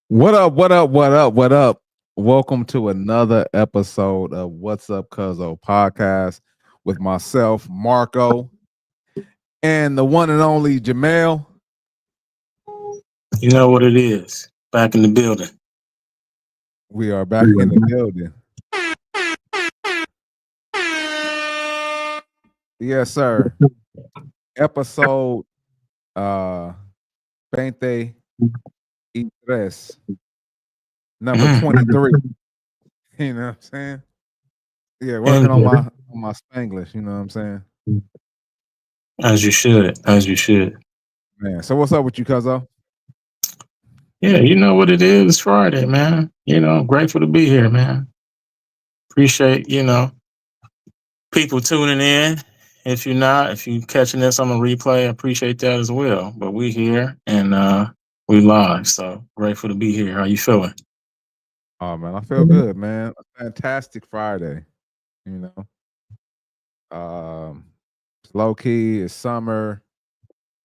What up? What up? What up? What up? Welcome to another episode of What's Up Cuzzo podcast with myself, Marco, and the one and only Jamel. You know what it is. Back in the building. We are back in the building. Yes, sir. Episode 23, number 23. You know what I'm saying? Yeah, working on my Spanglish, you know what I'm saying? As you should. As you should. Man, so what's up with you, Cuzzo? Yeah, you know what it is. It's Friday, man. I'm grateful to be here, man. Appreciate, people tuning in. If you're not, if you catching this on the replay, I appreciate that as well. But we here and we live. So grateful to be here. How you feeling? Oh man, I feel good, man. A fantastic Friday, you know. It's low key, it's summer,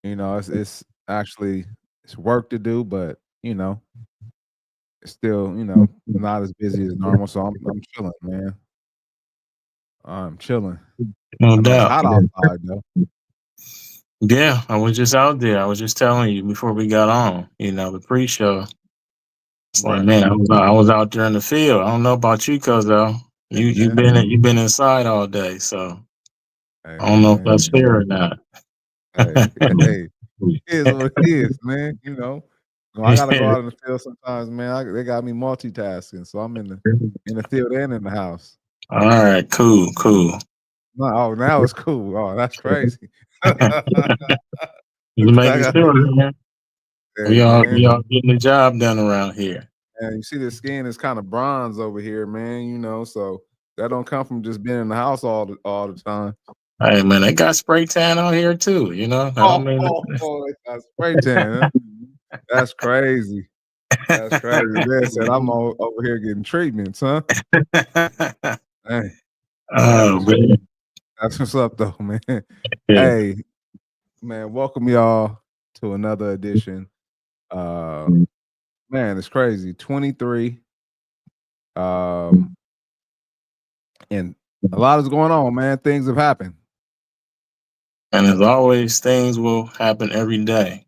it's actually it's work to do, but it's still, not as busy as normal. So I'm chilling, man. I'm chilling. No I know it's doubt. hot outside though. Yeah, I was just out there. I was just telling you before we got on, the pre-show. It's like, Right. man, I was out there in the field. I don't know about you, cuz though. You've been inside all day, so Hey I don't know if man. that's fair or not. Hey, hey, it is what it is, man. I gotta go out in the field sometimes, man. They got me multitasking, so I'm in the field and in the house. All right, cool. Oh, now it's cool. Oh, that's crazy. You making Hey, sure, man. We all man. getting the job done around here. And you see the skin is kind of bronze over here, man, so that don't come from just being in the house all the time. Hey man, they got spray tan out here too, That don't mean They got spray tan, huh? That's crazy. That's crazy. They said I'm over here getting treatments, huh? Hey, Oh man. that's what's up though, man. Yeah. Hey, man, welcome y'all to another edition. Man, it's crazy. 23. And a lot is going on, man. Things have happened. And as always, things will happen every day.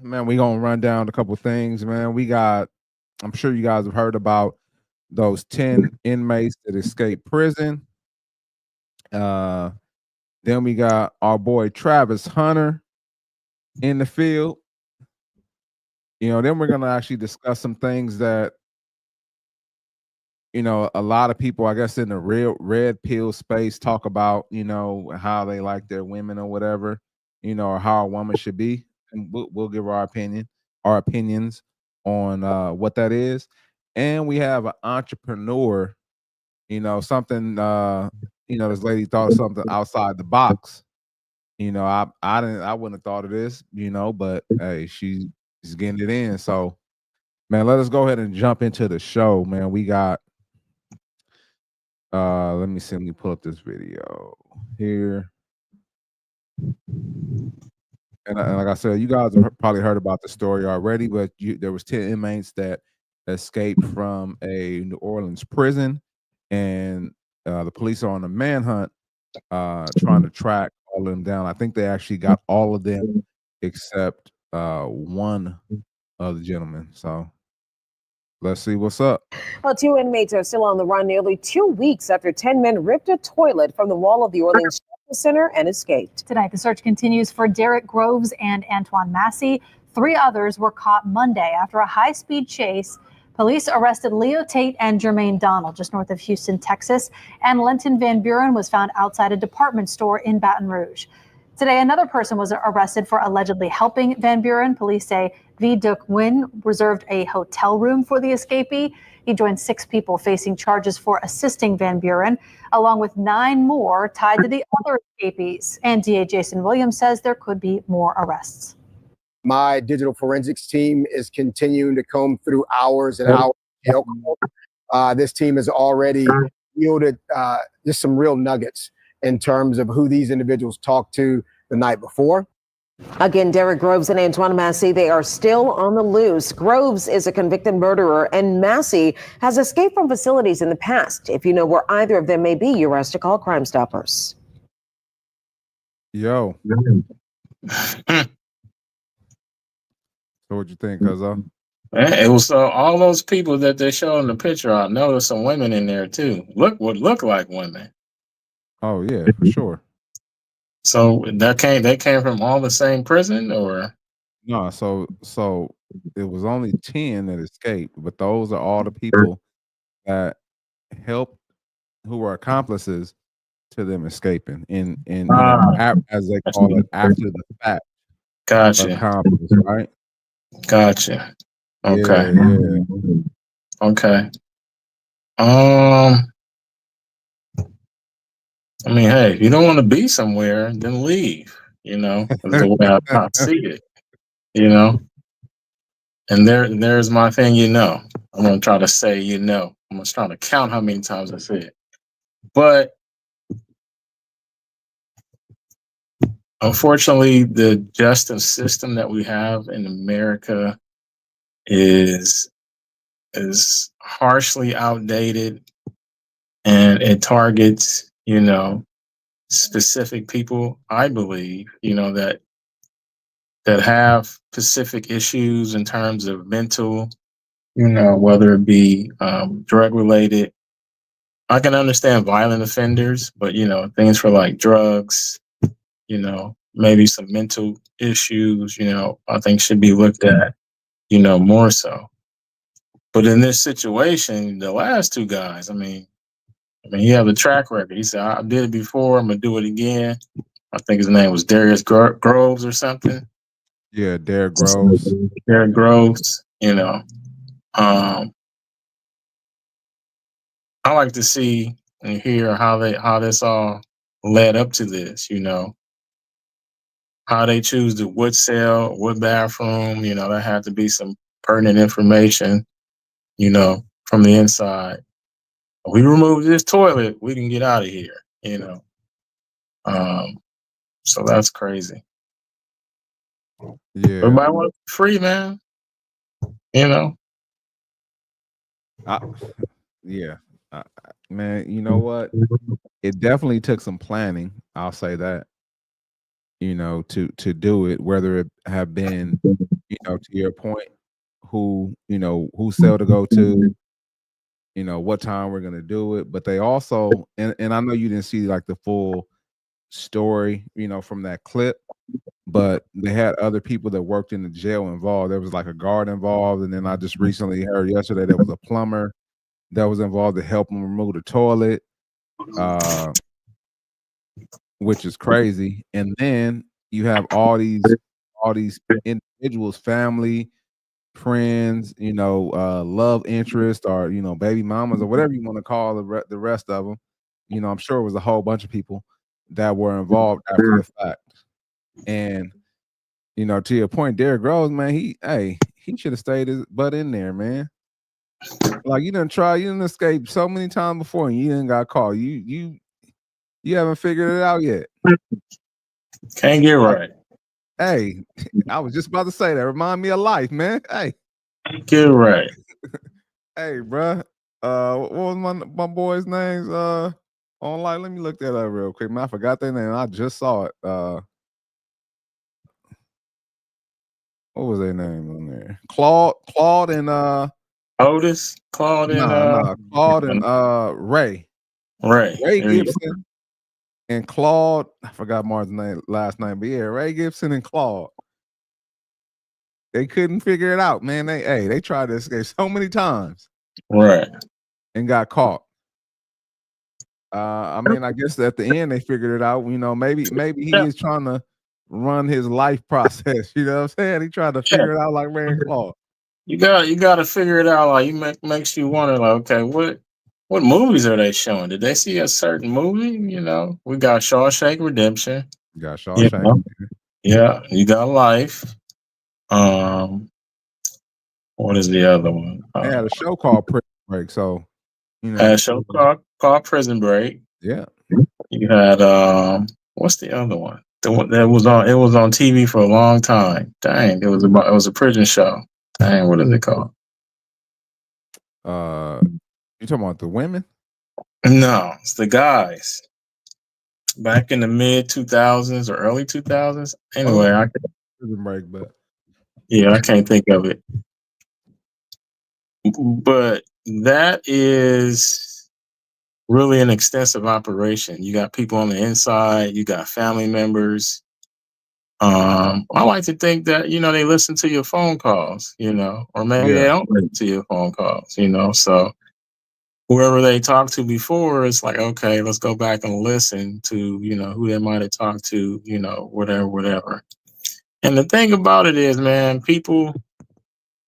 Man, we gonna run down a couple things, man. I'm sure you guys have heard about those 10 inmates that escaped prison. Then we got our boy Travis Hunter in the field. Then we're gonna actually discuss some things that a lot of people, I guess, in the real red pill space talk about, how they like their women or whatever, or how a woman should be. And we'll give our opinions on what that is. And we have an entrepreneur, something, this lady thought of something outside the box. I wouldn't have thought of this, but hey, she's getting it in. So, man, let us go ahead and jump into the show, man. We got let me pull up this video here. And like I said, you guys have probably heard about the story already, but there was 10 inmates that escaped from a New Orleans prison, and the police are on a manhunt trying to track all of them down. I think they actually got all of them except one of the gentlemen. So let's see what's up. Well, 2 inmates are still on the run nearly 2 weeks after 10 men ripped a toilet from the wall of the Orleans Shopping Center and escaped. Tonight, the search continues for Derek Groves and Antoine Massey. 3 others were caught Monday after a high-speed chase. Police arrested Leo Tate and Jermaine Donald just north of Houston, Texas, and Lenton Van Buren was found outside a department store in Baton Rouge. Today, another person was arrested for allegedly helping Van Buren. Police say V. Duc Nguyen reserved a hotel room for the escapee. He joined 6 people facing charges for assisting Van Buren, along with 9 more tied to the other escapees. And DA Jason Williams says there could be more arrests. My digital forensics team is continuing to comb through hours and hours of jail calls. This team has already yielded just some real nuggets in terms of who these individuals talked to the night before. Again, Derek Groves and Antoine Massey, they are still on the loose. Groves is a convicted murderer, and Massey has escaped from facilities in the past. If you know where either of them may be, you're asked to call Crime Stoppers. Yo. So what you think, Cuzzo? It was all those people that they show in the picture. I noticed some women in there too. Look like women. Oh yeah, for sure. So they came from all the same prison, or No, so it was only 10 that escaped, but those are all the people that helped, who were accomplices to them escaping, and as they call it, after the fact. Gotcha. Accomplice, right? Gotcha. Okay. Yeah. Okay. I mean, hey, if you don't want to be somewhere, then leave. You know, is the way I see it. You know, and there's my thing. You know, I'm gonna try to say, you know, I'm just trying to count how many times I say it. But unfortunately, the justice system that we have in America is harshly outdated, and it targets, you know, specific people, I believe, you know, that have specific issues in terms of mental, you know, whether it be drug related. I can understand violent offenders, but you know, things for like drugs, you know, maybe some mental issues, you know, I think should be looked at, you know, more so. But in this situation, the last two guys, I mean, he had a track record. He said, I did it before, I'm gonna do it again. I think his name was Darius Groves or something. Yeah, Derek Groves. Derek Groves, you know. I like to see and hear how this all led up to this, you know. How they choose the wood cell, wood bathroom, you know, that had to be some pertinent information, you know, from the inside. We remove this toilet, we can get out of here, you know. So that's crazy. Yeah. Everybody want to be free, man. You know. Yeah. Man, you know what? It definitely took some planning. I'll say that. You know, to do it, whether it have been, you know, to your point, who cell to go to, you know, what time we're gonna do it. But they also, and I know you didn't see like the full story, you know, from that clip, but they had other people that worked in the jail involved. There was like a guard involved, and then I just recently heard yesterday there was a plumber that was involved to help them remove the toilet, which is crazy. And then you have all these individuals, family, friends, you know, love interest, or you know, baby mamas, or whatever you want to call the rest of them. You know, I'm sure it was a whole bunch of people that were involved after the fact. And you know, to your point, Derrick Rose, man, he should have stayed his butt in there, man. Like you didn't escape so many times before, and you didn't got caught. You haven't figured it out yet. Can't get right. Hey, I was just about to say that. Remind me of life, man. Hey, get right. Hey, bruh. What was my boys' names? Online. Let me look that up real quick. Man, I forgot their name. I just saw it. What was their name on there? Claude and Otis, Claude and Claude and Ray. Ray Gibson and Claude. I forgot Martin's last name, but yeah, Ray Gibson and Claude. They couldn't figure it out, man. They tried to escape so many times. Right. And got caught. I mean, I guess at the end they figured it out. You know, maybe he is trying to run his life process. You know what I'm saying? He tried to figure it out like Ray and Claude. You got to figure it out. Like makes you wonder, like, okay, what movies are they showing? Did they see a certain movie? You know, we got Shawshank Redemption. You got Shawshank. You know? Yeah, you got Life. What is the other one? They had a show called Prison Break. So, you know, a show called Prison Break. Yeah. You had what's the other one? The one that was on, it was on TV for a long time. Dang, it was a prison show. Dang, what is it called? You talking about the women? No, it's the guys. Back in the mid 2000s or early 2000s. Anyway, Prison Break, but I can't think of it. But that is really an extensive operation. You got people on the inside, you got family members. I like to think that, they listen to your phone calls, or maybe they don't listen to your phone calls, so whoever they talked to before, it's like, okay, let's go back and listen to, who they might have talked to, whatever. And the thing about it is, man, people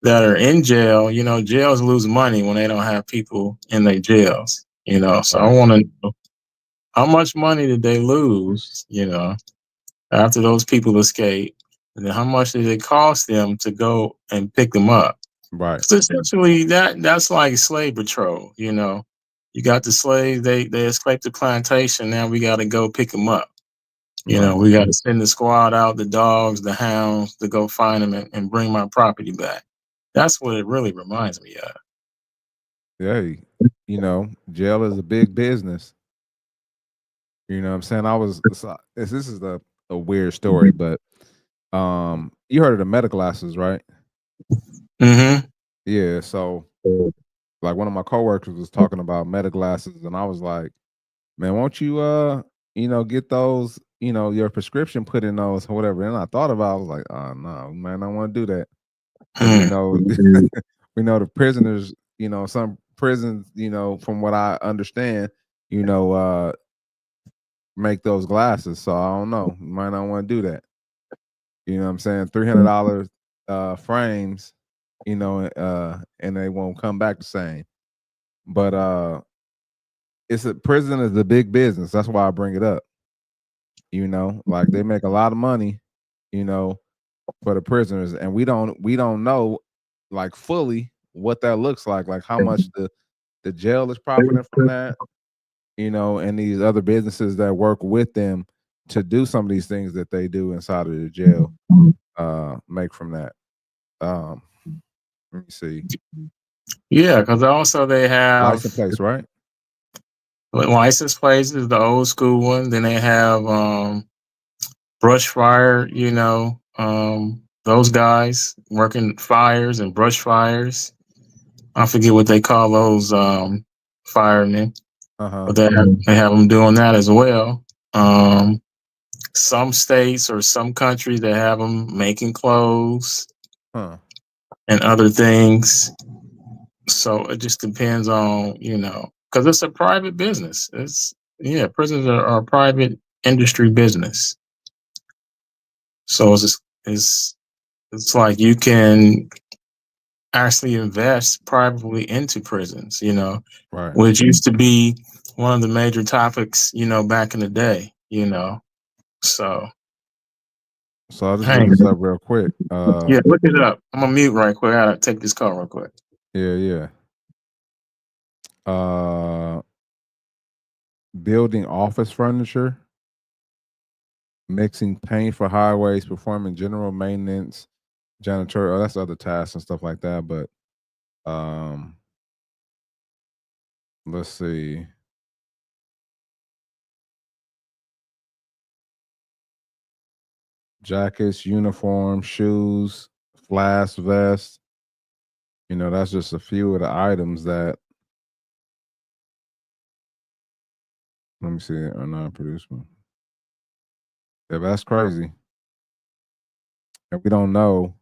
that are in jail, jails lose money when they don't have people in their jails, so I want to know how much money did they lose, after those people escape, and then how much did it cost them to go and pick them up? Right. So essentially, that's like slave patrol. You got the slaves; they escaped the plantation. Now we got to go pick them up. We got to send the squad out, the dogs, the hounds, to go find them and bring my property back. That's what it really reminds me of. Yeah, jail is a big business. You know what I'm saying? This is a weird story, but you heard of the meta classes, right? Mm-hmm. Yeah, so like one of my coworkers was talking about meta glasses, and I was like, man, won't you get those, your prescription put in those or whatever. And I thought about it, I was like, oh no, man, I don't want to do that. Because we know we know the prisoners, some prisons, from what I understand, make those glasses. So I don't know. You might not want to do that. You know what I'm saying? $300 frames, and they won't come back the same. But prison is a big business. That's why I bring it up. Like they make a lot of money, for the prisoners, and we don't know like fully what that looks like how much the jail is profiting from that, and these other businesses that work with them to do some of these things that they do inside of the jail make from that. Let me see. Yeah, because also they have License plates, right? License plates is the old school one. Then they have brush fire, those guys working fires and brush fires. I forget what they call those firemen, but they have them doing that as well. Some states or some countries, they have them making clothes and other things. So it just depends on, because it's a private business. Prisons are a private industry business. So it's like you can actually invest privately into prisons, which used to be one of the major topics, back in the day, So I'll just look this up real quick. Yeah, look it up. I'm gonna mute right quick. I gotta take this call real quick. Yeah. Building office furniture, mixing paint for highways, performing general maintenance, janitorial. That's other tasks and stuff like that. But let's see. Jackets, uniform, shoes, flask, vest. That's just a few of the items that. Let me see. Are not produced. Yeah, that's crazy. And we don't know,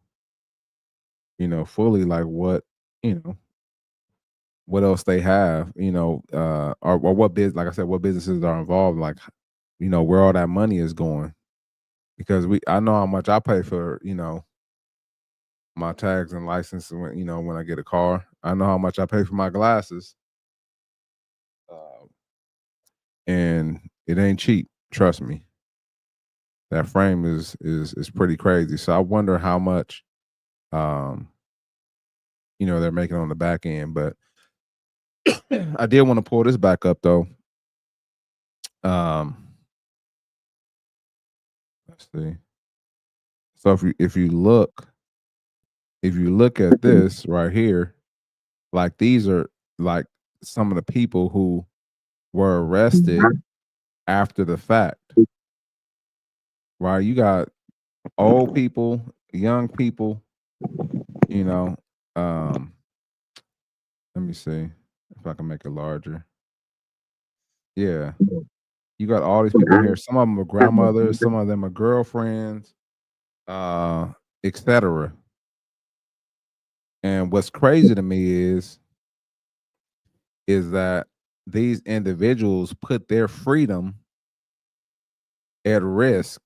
fully like what, what else they have, or what like I said, what businesses are involved, like, where all that money is going. Because I know how much I pay for, my tags and license when I get a car. I know how much I pay for my glasses. And it ain't cheap, trust me. That frame is pretty crazy. So I wonder how much they're making on the back end. But I did want to pull this back up though. Let's see. So if you look at this right here, like these are like some of the people who were arrested after the fact. Right? You got old people, young people, you know. Let me see if I can make it larger. Yeah. You got all these people here. Some of them are grandmothers, some of them are girlfriends, etc. And what's crazy to me is that these individuals put their freedom at risk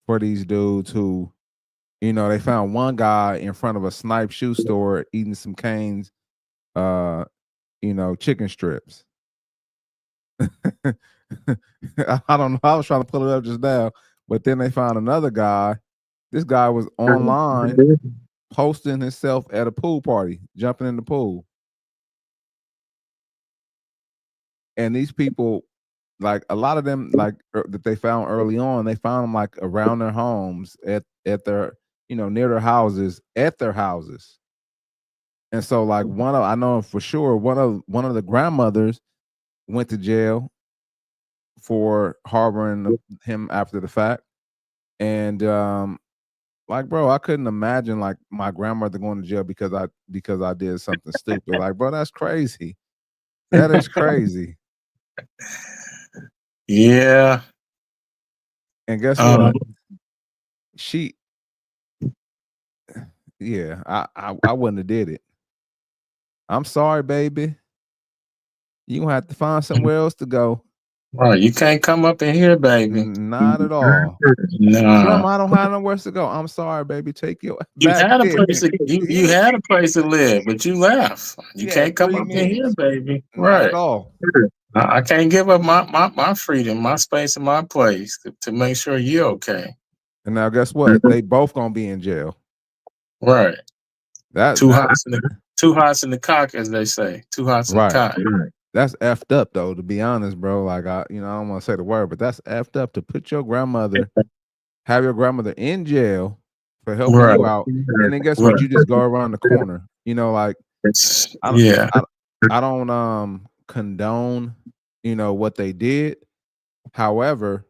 for these dudes who, they found one guy in front of a snipe shoe store eating some Cane's, chicken strips. I don't know. I was trying to pull it up just now, but then they found another guy. This guy was online posting himself at a pool party, jumping in the pool. And these people, like a lot of them, like that they found early on, they found them like around their homes at their, near their houses, at their houses. And so like I know for sure one of the grandmothers went to jail for harboring him after the fact. And like, bro, I couldn't imagine like my grandmother going to jail because I did something stupid. Like, bro, that's crazy. That is crazy. Yeah. And guess what? I wouldn't have did it. I'm sorry, baby. You gonna have to find somewhere else to go. Right, you can't come up in here, baby. Not at all. No. Grandma, I don't have nowhere to go. I'm sorry, baby. Take your You back had a there. place to you had a place to live, but you left. You can't come 3 up in here, minutes. baby. Not Right. at all. I can't give up my freedom, my space, and my place to make sure you're okay. And now guess what? They both gonna be in jail. Right. That Two hots in the cock, as they say. Two hots in the right. cock. That's effed up though, to be honest, bro. Like I don't want to say the word, but that's effed up to put your grandmother, have your grandmother in jail for helping you out, and then guess what? You just go around the corner. Like I don't condone, what they did. However,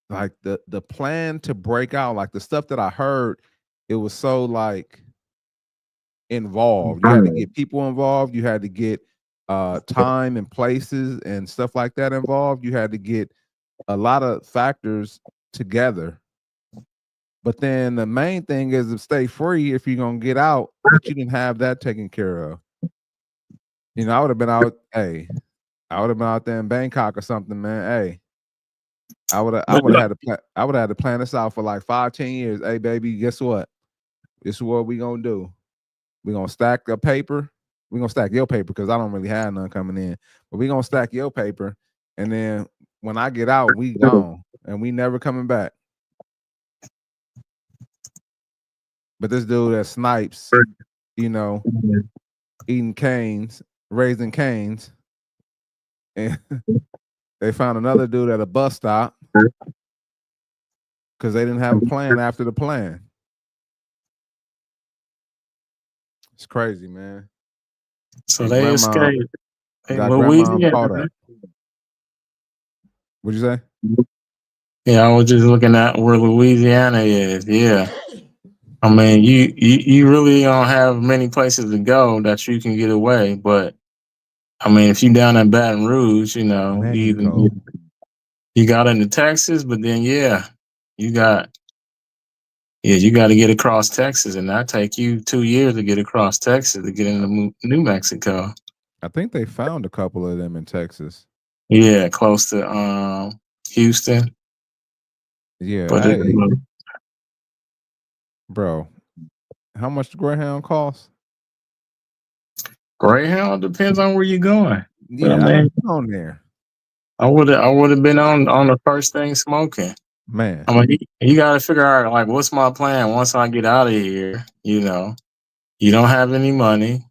like the plan to break out, like the stuff that I heard, it was so like involved. You had to get people involved. You had to get time and places and stuff like that involved. You had to get a lot of factors together. But then the main thing is to stay free if you're gonna get out, but you didn't have that taken care of. I would have been out. Hey, I would have been out there in Bangkok or something, man. Hey, I would have had to plan this out for like 5-10 years. Hey, baby, guess what? This is what we gonna do. We're gonna stack the paper. We're gonna stack your paper because I don't really have none coming in. But we're gonna stack your paper. And then when I get out, we gone. And we never coming back. But this dude that snipes, eating canes, raising canes. And they found another dude at a bus stop because they didn't have a plan after the plan. It's crazy, man. So they escaped. Got grandma caught up. What'd you say? Yeah, I was just looking at where Louisiana is. Yeah. I mean, you really don't have many places to go that you can get away. But I mean, if you down in Baton Rouge, you got into Texas, but then you got to get across Texas, and that take you 2 years to get across Texas to get into New Mexico. I think they found a couple of them in Texas. Yeah, close to Houston. Yeah, but bro, how much the Greyhound cost? Greyhound depends on where you're going. Yeah, I mean, on there. I would have been on the first thing smoking. Man, I mean, you got to figure out like what's my plan once I get out of here. You don't have any money.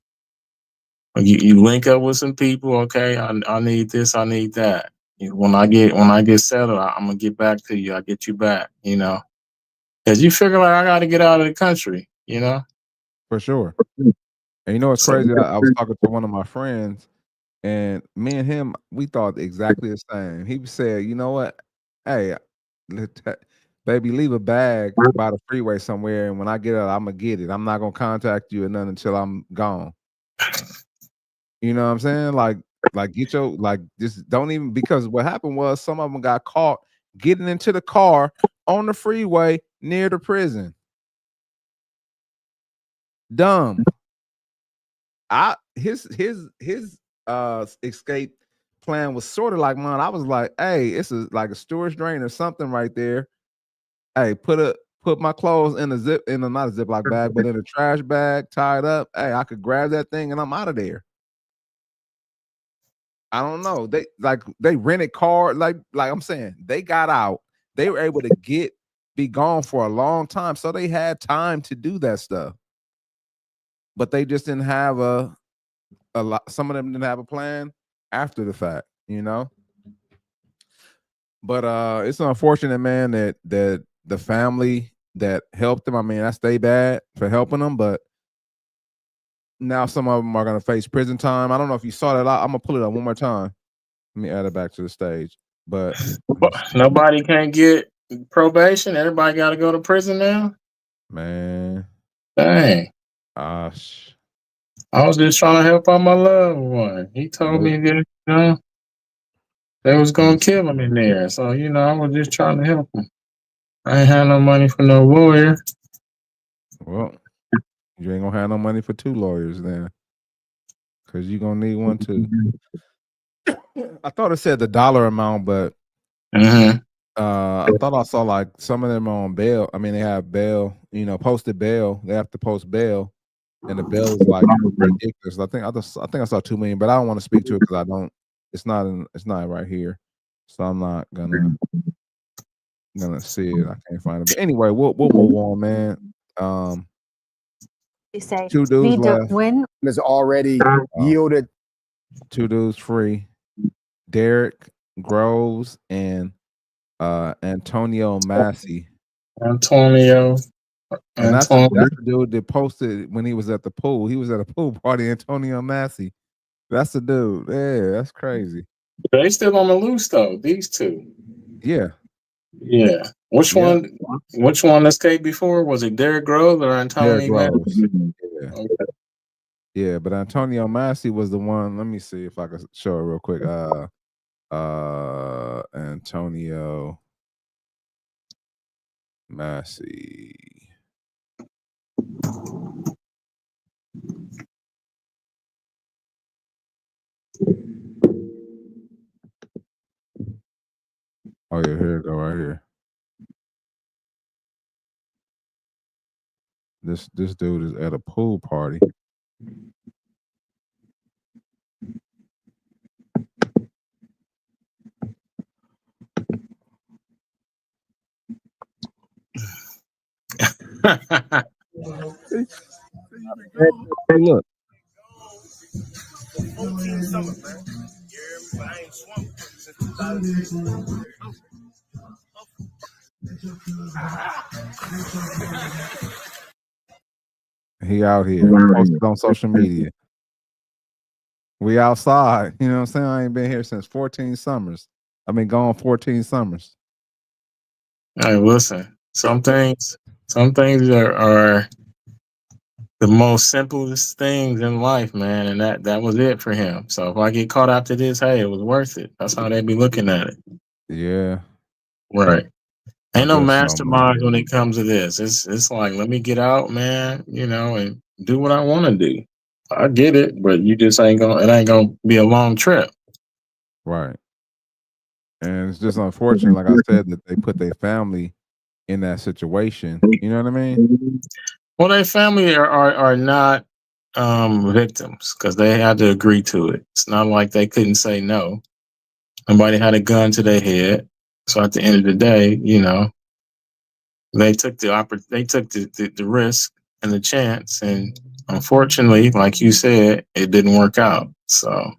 You link up with some people. Okay, I need this. I need that. When I get settled, I'm gonna get back to you. I'll get you back. Because you figure like I got to get out of the country. For sure. And you know what's So crazy? I was talking to one of my friends, and me and him, we thought exactly the same. He said, "You know what? Hey, baby, leave a bag by the freeway somewhere, and when I get out, I'm gonna get it. I'm not gonna contact you or nothing until I'm gone." You know what I'm saying? Like get your just don't even, because what happened was some of them got caught getting into the car on the freeway near the prison. Dumb. His escape plan was sort of like mine. I was like, hey, it's like a storage drain or something right there. Hey, put my clothes in a not a Ziploc bag, but in a trash bag, tied up. Hey, I could grab that thing and I'm out of there. I don't know. They rented car, like I'm saying, they got out. They were able to be gone for a long time. So they had time to do that stuff. But they just didn't have a lot. Some of them didn't have a plan after the fact, But it's unfortunate, man, that the family that helped them. I mean, I stay bad for helping them, but now some of them are gonna face prison time. I don't know if you saw that. I'm gonna pull it up one more time. Let me add it back to the stage. But nobody can't get probation. Everybody got to go to prison now. man, Dang. gosh, I was just trying to help out my loved one. He told me that they was gonna kill him in there. So I was just trying to help him. I ain't had no money for no lawyer. Well, you ain't gonna have no money for 2 lawyers then, because you're gonna need one too. I thought it said the dollar amount, but I thought I saw like some of them on bail. I mean, they have bail, posted bail. They have to post bail, and the bail is like ridiculous. I think I saw 2 million, but I don't want to speak to it because I don't. It's not right here, so I'm not gonna see it. I can't find it. But anyway, we'll move on, man. They say 2 dudes need to left. win. Has already yielded 2 dudes free. Derek Groves and Antonio Massey. Antonio. And that's the dude that posted when he was at the pool. He was at a pool party, Antonio Massey. That's the dude. Yeah, that's crazy. They still on the loose though, these 2. Yeah. Yeah. Which one escaped before? Was it Derek Groves or Antonio Derek Groves. Massey? Yeah. Okay. Yeah, but Antonio Massey was the one. Let me see if I can show it real quick. Antonio Massey. Oh yeah, here we go, right here. This dude is at a pool party. Hey, look. He out here posted on social media. We outside. You know what I'm saying? I ain't been here since 14 summers. I've been gone 14 summers. Hey, listen. Some things are the most simplest things in life, man, and that was it for him. So if I get caught after this, hey, it was worth it. That's how they be looking at it. Yeah. Right. Ain't no guess so, masterminds when it comes to this. It's like, let me get out, man, and do what I want to do. I get it, but you just it ain't gonna be a long trip. Right. And it's just unfortunate, like I said, that they put their family in that situation. You know what I mean? Well, their family are not victims because they had to agree to it. It's not like they couldn't say no. Nobody had a gun to their head. So at the end of the day, they took the risk and the chance, and unfortunately, like you said, it didn't work out. So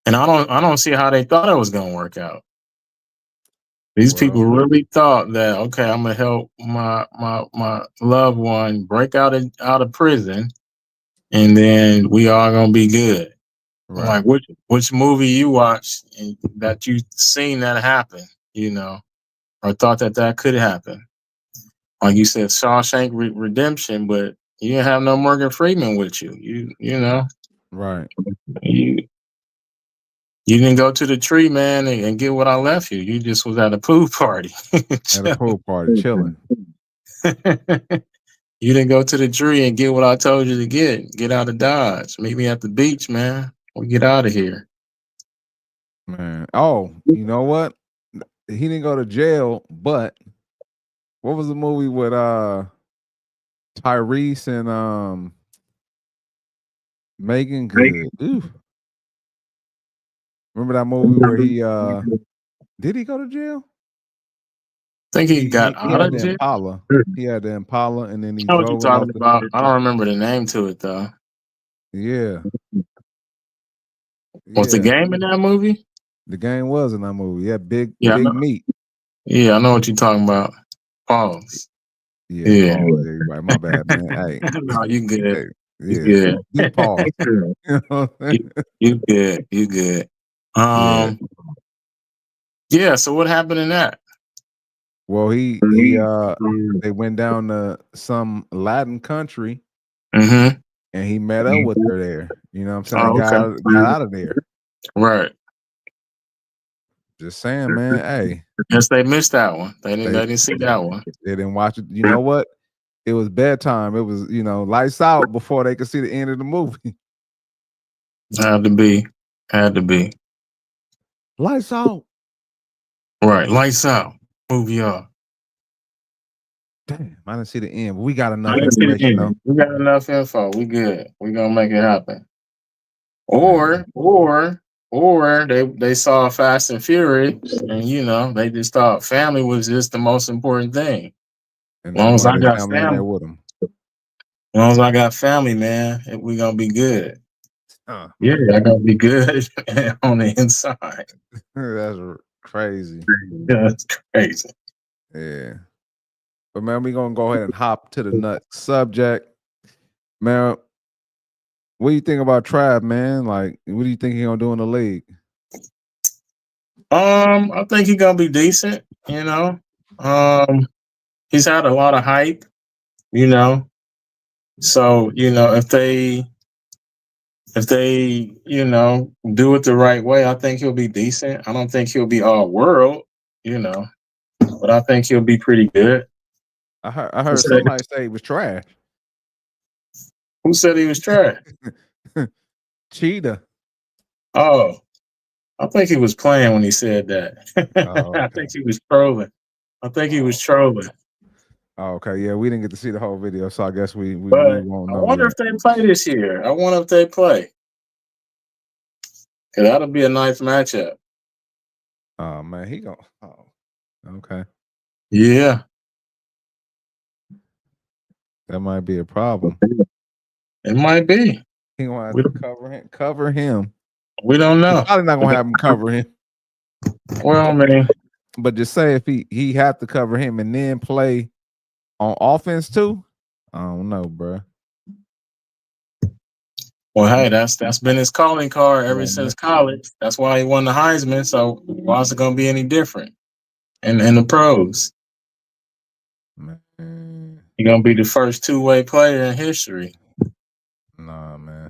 And I don't see how they thought it was gonna work out. These Well, people really thought that, okay, I'm gonna help my loved one break out of prison, and then we all gonna be good. right, Like which movie you watched and that you seen that happen, you know, or thought that could happen? Like you said, Shawshank Redemption, but you didn't have no Morgan Freeman with you. You know, right. you you didn't go to the tree, man, and get what I left you. You just was at a pool party. At a pool party, chilling. You didn't go to the tree and get what I told you to get. Get out of Dodge. Meet me at the beach, man. We get out of here. Man. Oh, you know what? He didn't go to jail, but what was the movie with Tyrese and Megan Good? Ooh. Remember that movie where he did he go to jail? I think he got He out had of the jail. Impala. He had the Impala and then he I know what you're drove it off talking the about. I don't remember the name to it though. yeah. Was the Yeah. game in that movie? The game was in that movie. Yeah, big Yeah, I know. meat. Yeah, I know what you're talking about. Pause. Yeah, Yeah. pause everybody. My bad, man. Hey. No, you good. Hey, You yeah. good. You pause. You know what I'm saying? You good. You good. Yeah. Yeah, so what happened in that? Well, they went down to some Latin country Mm-hmm. and he met up with her there. You know what I'm saying? Oh, okay. Got out of there. Right. Just saying, man. Hey, Yes, they missed that one. They they didn't see that one. they didn't watch it. You know what? It was bedtime. It was, lights out before they could see the end of the movie. Had to be. Had to be. Lights out. Right. Lights out. Movie off. Damn, I didn't see the end, but we got I enough didn't see the information though. end. We got enough info. We good. We gonna make it happen. Man. Or they saw Fast and Furious, and they just thought family was just the most important thing. And As they long as brought I their got family in family, there with them. as long as I got family, man, we gonna be good. Yeah, Man. I gonna be good on the inside. That's crazy. That's crazy. Yeah. But man, we're gonna go ahead and hop to the next subject. Man, what do you think about Trav, man? Like, what do you think he's gonna do in the league? I think he's gonna be decent. He's had a lot of hype. So if they do it the right way, I think he'll be decent. I don't think he'll be all world, but I think he'll be pretty good. I heard somebody say he was trash. Who said he was trash? Cheetah. Oh, I think he was playing when he said that. Oh, I okay. think he was trolling. Oh, okay. Yeah, we didn't get to see the whole video, so I guess we But won't I know wonder yet. if they play this year. I wonder if they play. Cause that'll be a nice matchup. Oh man, oh, okay. Yeah. That might be a problem. It might be. He gonna have to cover him. We don't He's know. probably not gonna have him cover him. Well, man. But just say if he have to cover him and then play on offense too, I don't know, bro. Well, hey, that's been his calling card ever since college. That's why he won the Heisman. So why is it gonna be any different in the pros? Man. He's gonna be the first two-way player in history. Nah, man.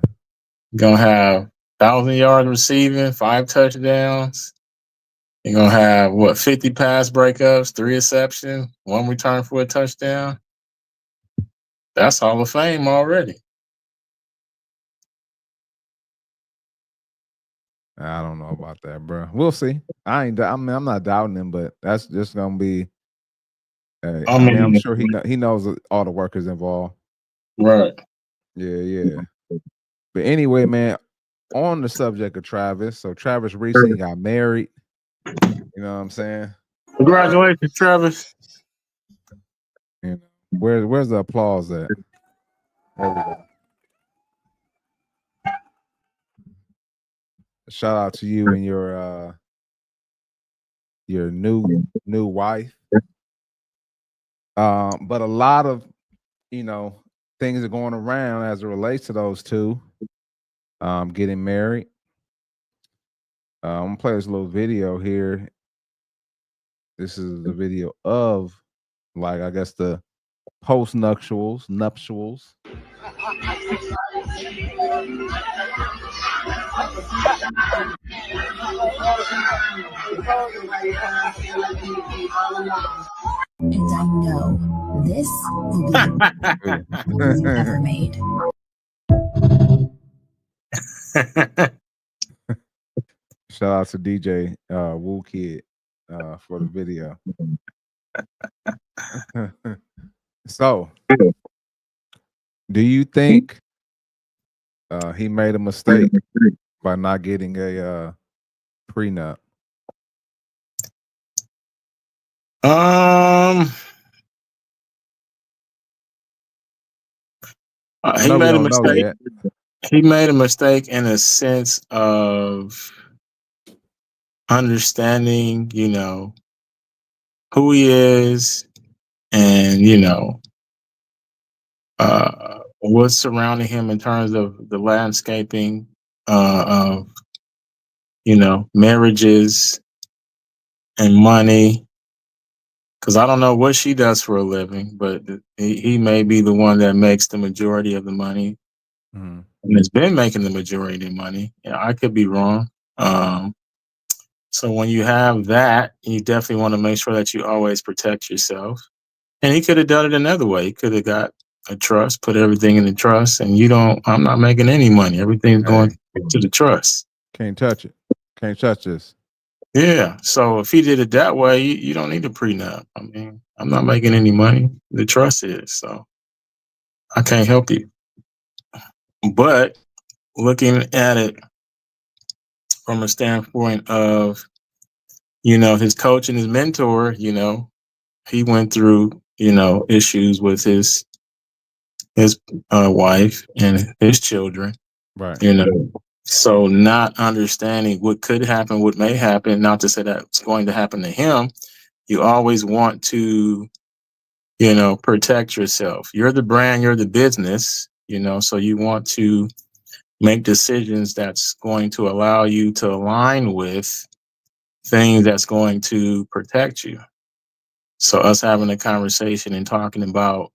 Gonna have 1,000 yards receiving, 5 touchdowns. You're gonna have 50 pass breakups, 3 receptions, 1 return for a touchdown. That's Hall of Fame already. I don't know about that, bro. We'll see. I'm not doubting him, but that's just gonna be. I'm sure he knows all the workers involved. Right. Yeah. But anyway, man, on the subject of Travis, so Travis recently got married. You know what I'm saying? Congratulations, Travis. You know, where's the applause at? There we go. shout out to you and your new wife. But a lot of things are going around as it relates to those two getting married. I'm gonna play this little video here. This is the video of, like, I guess the post nuptials. And I know this will be the best you've ever made. Shout out to DJ Woo Kid for the video. So, do you think he made a mistake by not getting a prenup? He No, we made a don't know mistake. yet. He made a mistake in a sense of understanding, who he is and, what's surrounding him in terms of the landscaping of, marriages and money. Because I don't know what she does for a living, but he may be the one that makes the majority of the money. Mm-hmm. And has been making the majority of the money. I could be wrong. So when you have that, you definitely want to make sure that you always protect yourself. And he could have done it another way. He could have got a trust, put everything in the trust, and I'm not making any money. Everything's going to the trust. Can't touch it. Can't touch this. Yeah. So if he did it that way, you don't need a prenup. I mean, I'm not making any money. The trust is. So I can't help you. But looking at it from a standpoint of, his coach and his mentor, he went through, issues with his wife and his children, Right. So not understanding what could happen, what may happen, not to say that's going to happen to him. You always want to, protect yourself. You're the brand, you're the business, so you want to make decisions that's going to allow you to align with things that's going to protect you. So us having a conversation and talking about,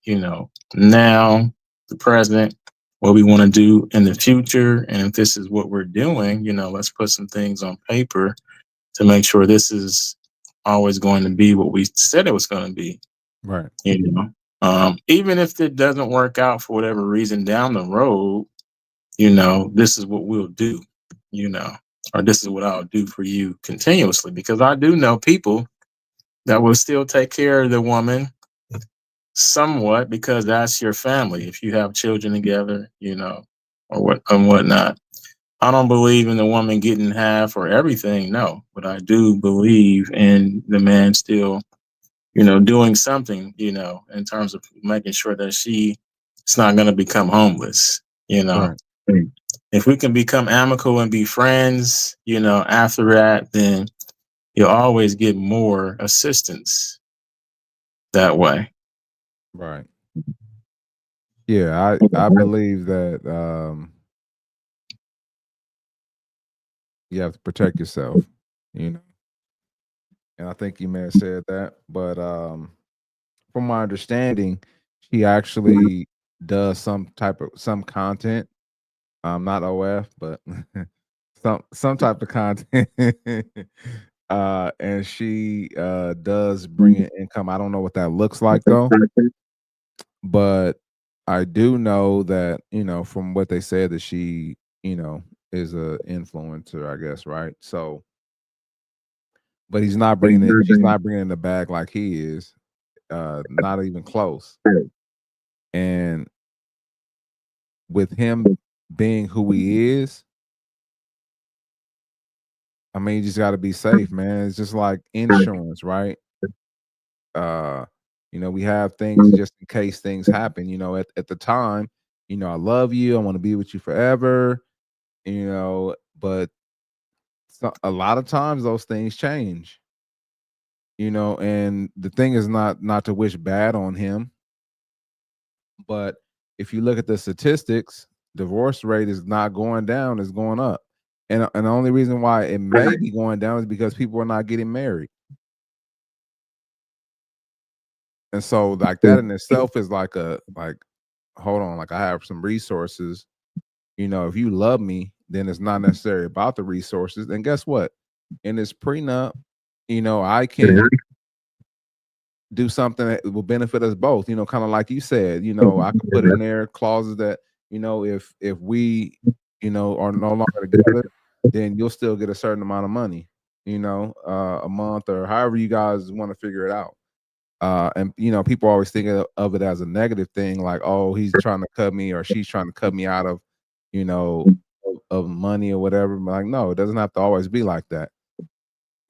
now, the present, what we want to do in the future. And if this is what we're doing, let's put some things on paper to make sure this is always going to be what we said it was going to be. Right. Even if it doesn't work out for whatever reason down the road, this is what we'll do, or this is what I'll do for you continuously. Because I do know people that will still take care of the woman somewhat because that's your family. If you have children together, or what and whatnot. I don't believe in the woman getting half or everything, no. But I do believe in the man still, doing something, in terms of making sure that she's not going to become homeless, Right. If we can become amicable and be friends, after that, then you'll always get more assistance that way. Right. Yeah, I believe that you have to protect yourself, And I think you may have said that, but from my understanding, she actually does some content. Not OF, but some type of content. And she does bring in income. I don't know what that looks like though. But I do know that, from what they said, that she, is a influencer, I guess, right? So, but she's not bringing in the bag like he is, not even close. And with him being who he is, I mean, you just got to be safe, man. It's just like insurance, right? We have things just in case things happen. At the time, I love you. I want to be with you forever. But So a lot of times those things change, and the thing is not to wish bad on him, but if you look at the statistics, divorce rate is not going down, it's going up. And the only reason why it may be going down is because people are not getting married. And so like that in itself is like hold on, like I have some resources. If you love me, then it's not necessarily about the resources. And guess what? In this prenup, I can do something that will benefit us both, kind of like you said, I could put in there clauses that, if we, are no longer together, then you'll still get a certain amount of money, a month or however you guys want to figure it out. And people always think of it as a negative thing, like, oh, he's trying to cut me or she's trying to cut me out of, you know, of money or whatever. But like, no, it doesn't have to always be like that.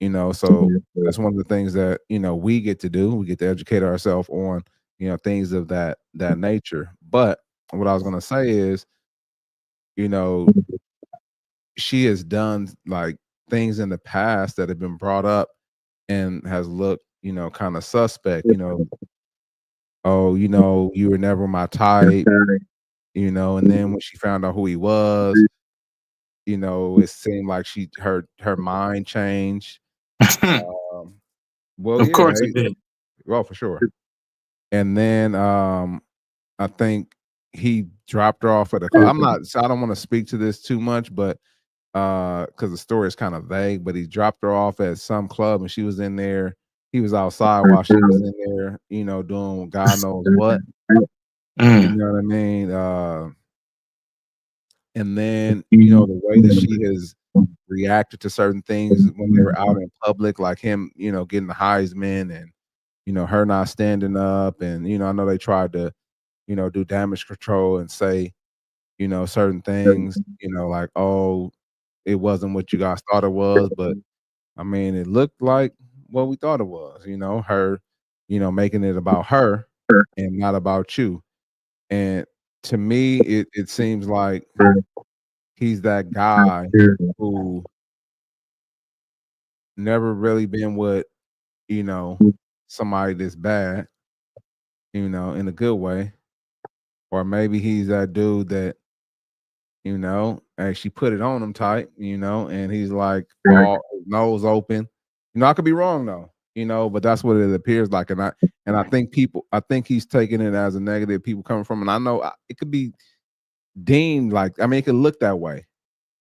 So that's one of the things that we get to do. We get to educate ourselves on things of that nature. But what I was gonna say is, you know, she has done like things in the past that have been brought up and has looked, kind of suspect. Oh, you were never my type. And then when she found out who he was, it seemed like her mind changed. Um, well, Of yeah, course it did. well, for sure. And then I think he dropped her off at a club. I don't want to speak to this too much, but because the story is kind of vague, but he dropped her off at some club and she was in there. He was outside while she was in there, doing God knows what. You know what I mean? And then, the way that she has reacted to certain things when they were out in public, like him, getting the Heisman and, her not standing up. And, I know they tried to, do damage control and say, certain things, like, oh, it wasn't what you guys thought it was. But I mean, it looked like what we thought it was, her, making it about her and not about you. And to me, it seems like he's that guy who never really been with, you know, somebody this bad, in a good way. Or maybe he's that dude that, actually put it on him tight, and he's like all nose open. I could be wrong though, but that's what it appears like. And I think he's taking it as a negative, people coming from, and I know it could be deemed like, I mean, it could look that way.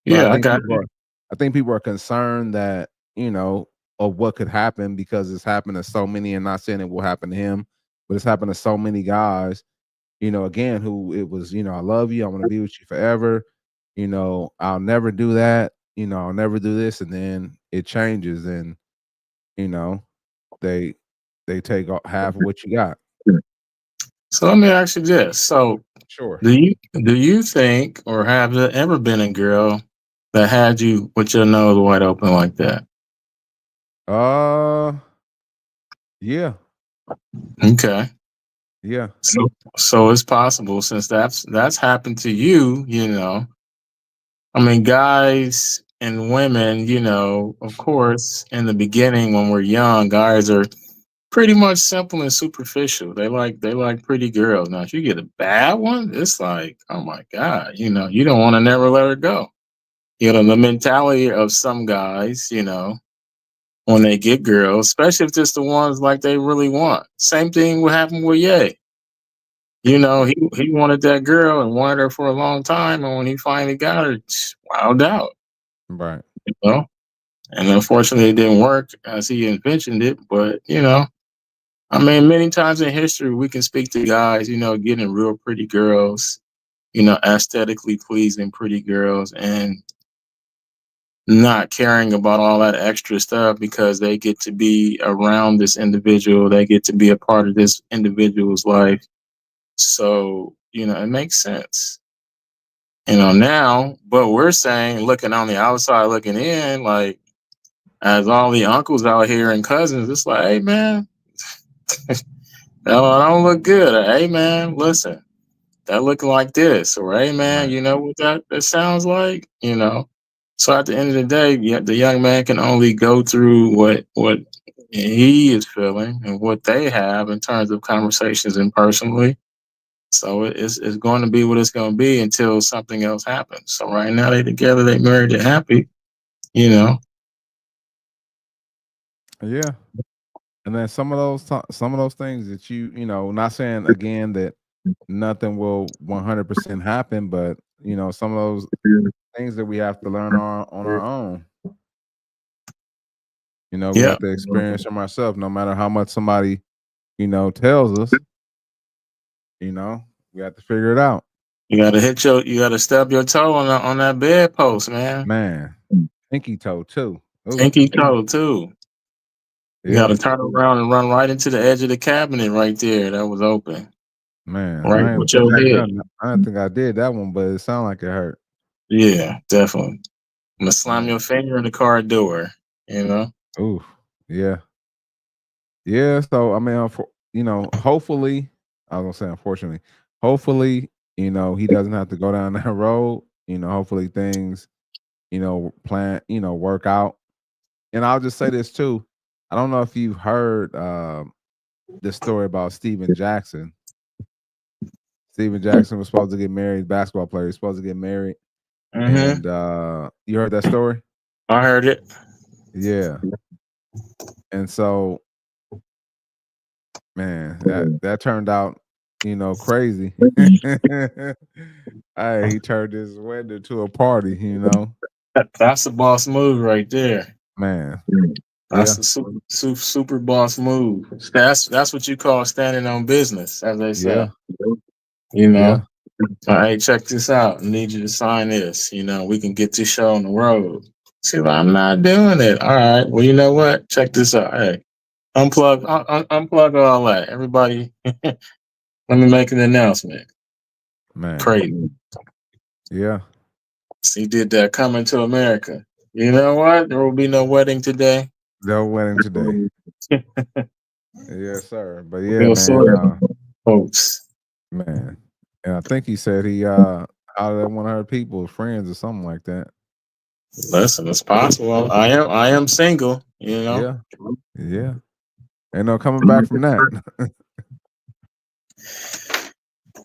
But Yeah, I got you. I think people are concerned that, of what could happen because it's happened to so many, and not saying it will happen to him, but it's happened to so many guys, again, who it was, I love you, I want to be with you forever. I'll never do that, I'll never do this. And then it changes and, you know, they take half of what you got. So let me ask you this. So Sure. do you think, or have there ever been a girl that had you with your nose wide open like that? Uh yeah. Okay. Yeah. So it's possible, since that's happened to you, I mean, guys and women, of course, in the beginning when we're young, guys are pretty much simple and superficial. They like pretty girls. Now, if you get a bad one, it's like, oh my God, you don't want to never let her go. The mentality of some guys, when they get girls, especially if it's the ones like they really want. Same thing would happen with Ye. He wanted that girl and wanted her for a long time, and when he finally got her, wowed out. Right. You know, and unfortunately, it didn't work as he envisioned it. But I mean, many times in history, we can speak to guys, getting real pretty girls, aesthetically pleasing pretty girls, and not caring about all that extra stuff because they get to be around this individual, they get to be a part of this individual's life. So, it makes sense. Now, but we're saying, looking on the outside, looking in, like, as all the uncles out here and cousins, it's like, hey, man, no, I don't look good. Or, hey, man, listen, that looking like this. Or, hey, man, Right. you know what that sounds like? So at the end of the day, the young man can only go through what he is feeling and what they have in terms of conversations and personally. So it's going to be what it's going to be until something else happens. So right now they together, they married, they're happy, you know. Yeah. And then some of those things that you know, not saying again that nothing will 100% happen, but you know, some of those things that we have to learn on our own. You know, we Yeah, have to experience them ourselves, no matter how much somebody, you know, tells us. You know, we have to figure it out. you got to stub your toe on that bedpost, man. Man, pinky toe too. Ooh, Pinky toe too. You got yeah, to turn around and run right into the edge of the cabinet right there that was open, man. right with your head. I didn't think I did that one, but it sounded like it hurt. Yeah, definitely. I'm gonna slam Man, your finger in the car door. You know. ooh, yeah, yeah. So I mean, you know, hopefully, I was gonna say unfortunately, hopefully, you know, he doesn't have to go down that road. You know, hopefully things, you know, work out. And I'll just say this too. I don't know if you've heard the story about Steven Jackson. Steven Jackson was supposed to get married, basketball player. He's supposed to get married. Mm-hmm. And you heard that story? I heard it. Yeah. And so, man, that turned out, you know, crazy. Hey, he turned his wedding into a party, you know. That's a boss move right there. Man. That's Yeah. a super boss move. That's what you call standing on business, as they Yeah. say. You know, Yeah. hey, check this out. I need you to sign this. You know, we can get this show on the road. See, I'm not doing it. All right. Well, you know what? Check this out. Hey, unplug all that. Everybody, let me make an announcement. Man. Crazy. Yeah. He did that coming to America. You know what? There will be no wedding today. No wedding today. Yes, sir. But yeah, Feel man. sorry, folks. Man. And I think he said he out of that 100 people, friends or something like that. Listen, it's possible. I am single. You know. Yeah. Yeah. Ain't no coming back from that.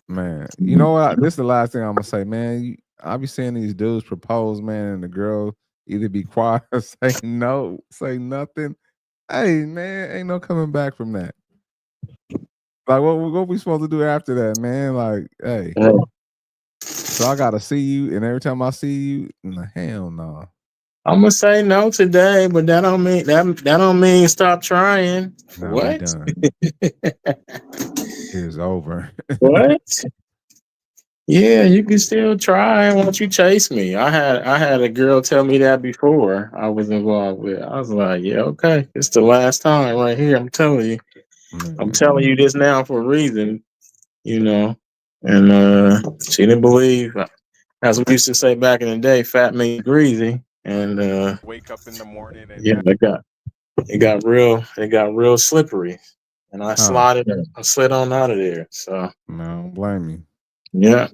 Man. You know what? This is the last thing I'm gonna say, man. I be seeing these dudes propose, man, and the girl either be quiet or say no, say nothing. Hey, man, ain't no coming back from that. Like, what we supposed to do after that, man? Like, hey, Yeah. so I gotta see you, and every time I see you, hell no. I'm gonna say no today, but that don't mean stop trying. No, we What? done. It is over. What? Yeah, you can still try. Why don't you chase me? I had a girl tell me that before I was involved with. I was like, yeah, okay, it's the last time right here. I'm telling you. I'm Man. telling you this now for a reason, you know. And she didn't believe. As we used to say back in the day, fat means greasy. And Wake up in the morning and yeah, it got real slippery. And I Oh, slid on out of there. So no, don't blame me. yeah.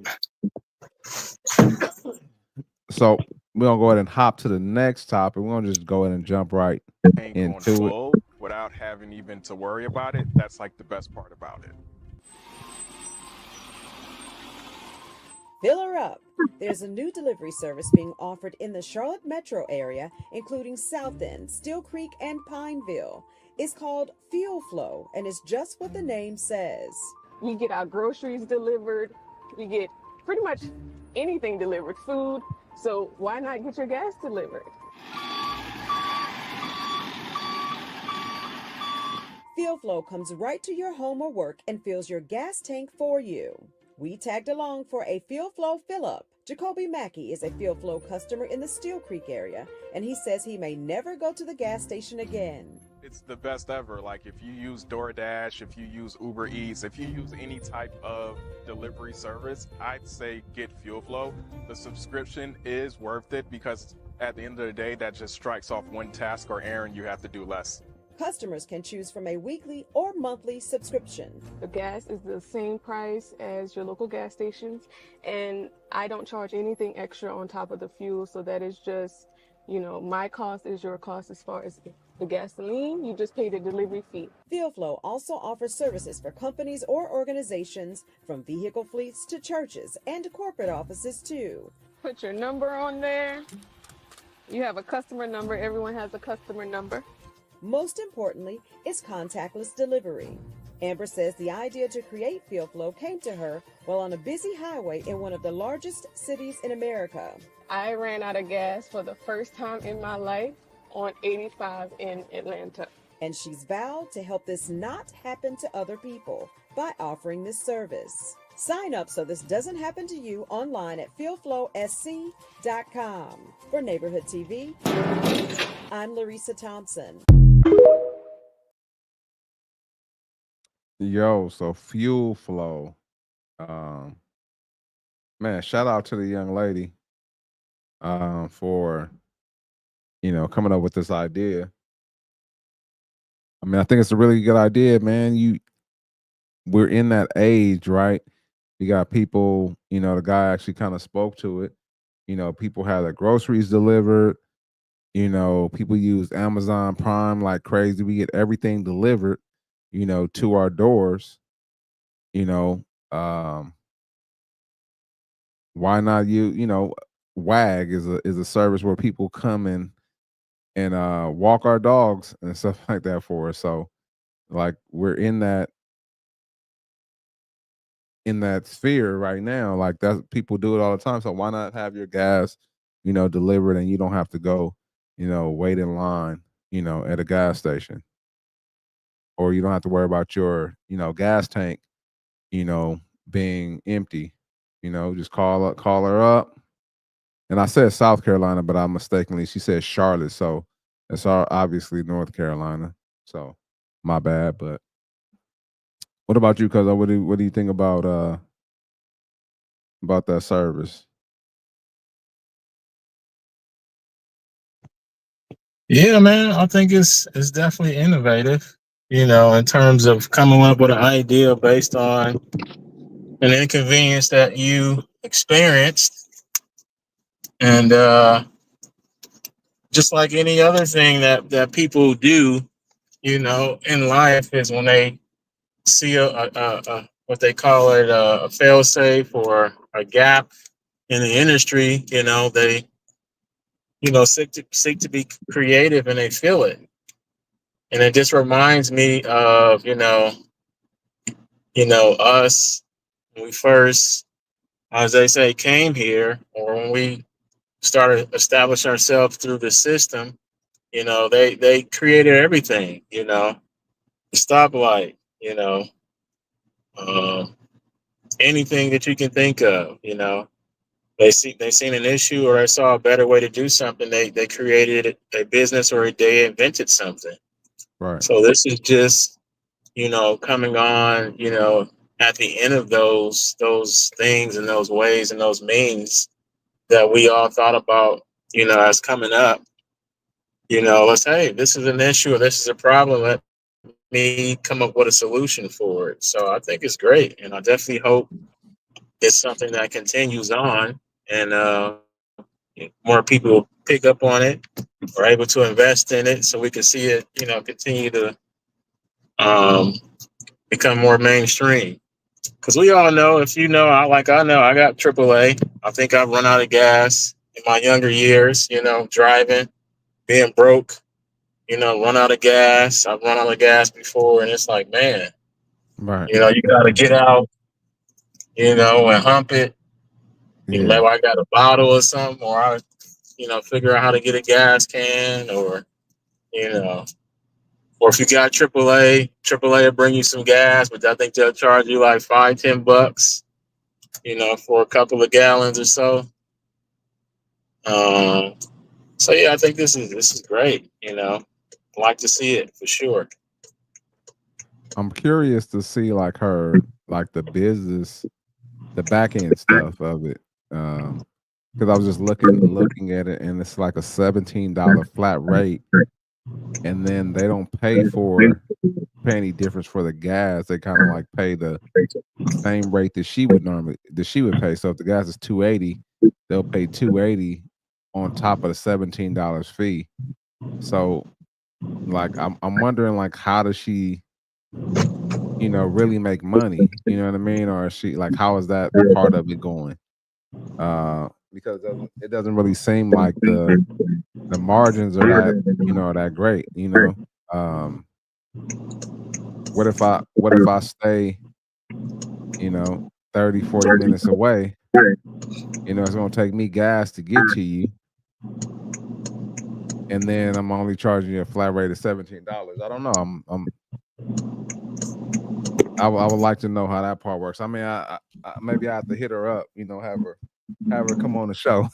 So we're gonna go ahead and hop to the next topic. We're gonna just go ahead and jump right ain't going into it. full without having even to worry about it. That's like the best part about it. Fill her up. There's a new delivery service being offered in the Charlotte metro area, including South End, Steel Creek, and Pineville. It's called Fuel Flow, and it's just what the name says. You get our groceries delivered. You get pretty much anything delivered, food. So why not get your gas delivered? Fuel Flow comes right to your home or work and fills your gas tank for you. We tagged along for a Fuel Flow fill-up. Jacoby Mackey is a Fuel Flow customer in the Steel Creek area, and he says he may never go to the gas station again. It's the best ever. Like if you use DoorDash, if you use Uber Eats, if you use any type of delivery service, I'd say get Fuel Flow. The subscription is worth it because at the end of the day, that just strikes off one task or errand you have to do less. Customers can choose from a weekly or monthly subscription. The gas is the same price as your local gas stations, and I don't charge anything extra on top of the fuel, so that is just My cost is your cost as far as the gasoline. You just pay the delivery fee. FieldFlow also offers services for companies or organizations, from vehicle fleets to churches and corporate offices too. Put your number on there. You have a customer number. Everyone has a customer number. Most importantly, it's contactless delivery. Amber says the idea to create FieldFlow came to her while on a busy highway in one of the largest cities in America. I ran out of gas for the first time in my life on 85 in Atlanta. And she's vowed to help this not happen to other people by offering this service. Sign up so this doesn't happen to you online at fieldflowsc.com. For Neighborhood TV, I'm Larissa Thompson. Yo, so fuel flow. Man, shout out to the young lady for coming up with this idea. I mean, I think it's a really good idea, man. We're in that age, right? You got people, the guy actually kind of spoke to it. People have their groceries delivered. People use Amazon Prime like crazy. We get everything delivered, to our doors. Why not WAG is a service where people come and walk our dogs and stuff like that for us. So like we're in that sphere right now. Like that's people do it all the time. So why not have your gas, delivered, and you don't have to go, wait in line, at a gas station. Or you don't have to worry about your, gas tank, being empty. Just call her up. And I said South Carolina, but I mistakenly she said Charlotte, so it's obviously North Carolina. So my bad. But what about you, Cuzzo? What do you think about that service? Yeah, man, I think it's definitely innovative, in terms of coming up with an idea based on an inconvenience that you experienced. And just like any other thing that people do, in life, is when they see a what they call it, a fail safe or a gap in the industry, they seek to be creative, and they feel it. And it just reminds me of us when we first, as they say, came here, or when we started establishing ourselves through the system. They created everything. The stoplight. Um, Anything that you can think of. They seen an issue, or they saw a better way to do something. They created a business, or they invented something. Right. So this is just coming on, at the end of those things and those ways and those means that we all thought about, as coming up. Let's, hey, this is an issue, or this is a problem. Let me come up with a solution for it. So I think it's great, and I definitely hope it's something that continues on, and more people pick up on it, are able to invest in it, so we can see it, continue to become more mainstream. Because we all know, if I know I got AAA. I think I've run out of gas in my younger years, driving, being broke, run out of gas. I've run out of gas before, and it's like, man, Right. you got to get out, and hump it. Yeah. Maybe I got a bottle or something, or I, figure out how to get a gas can, or, or if you got AAA will bring you some gas, but I think they'll charge you like $5-10, for a couple of gallons or so. So yeah, I think this is great. I like to see it for sure. I'm curious to see like the business, the back end stuff of it. Because I was just looking at it, and it's like a $17 flat rate, and then they don't pay any difference for the gas. They kind of like pay the same rate that she would pay. So if the gas is $2.80, they'll pay $2.80 on top of the $17 fee. So like I'm wondering like how does she, really make money? You know what I mean? Or is she like how is that part of it going? Because it doesn't really seem like the margins are that great, what if I stay 30 40 minutes away, it's going to take me gas to get to you, and then I'm only charging you a flat rate of $17. I don't know. I would like to know how that part works. I mean, I maybe I have to hit her up, have her come on the show.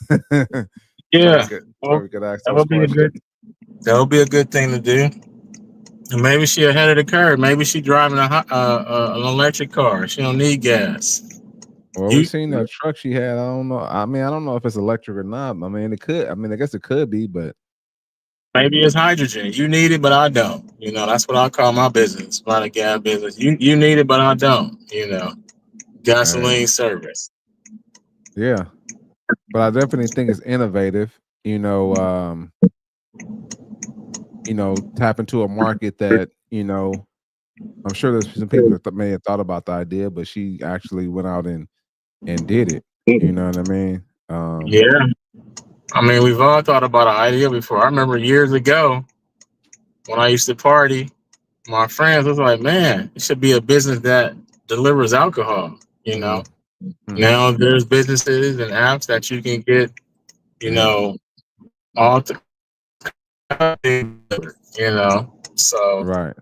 Yeah, so we could ask that those would be questions. that would be a good thing to do. And maybe she ahead of the curve. Maybe she driving an electric car. She don't need gas. Well, we seen that truck she had. I don't know. I mean, I don't know if it's electric or not. I mean, it could. I mean, I guess it could be, but maybe it's hydrogen. You need it, but I don't. That's what I call my business, not a gas business. You need it, but I don't. Gasoline service. Yeah, but I definitely think it's innovative. Tap into a market that I'm sure there's some people that may have thought about the idea, but she actually went out and did it. You know what I mean? Yeah. I mean, we've all thought about an idea before. I remember years ago when I used to party, my friends was like, man, it should be a business that delivers alcohol. Now there's businesses and apps that you can get, all the, so right.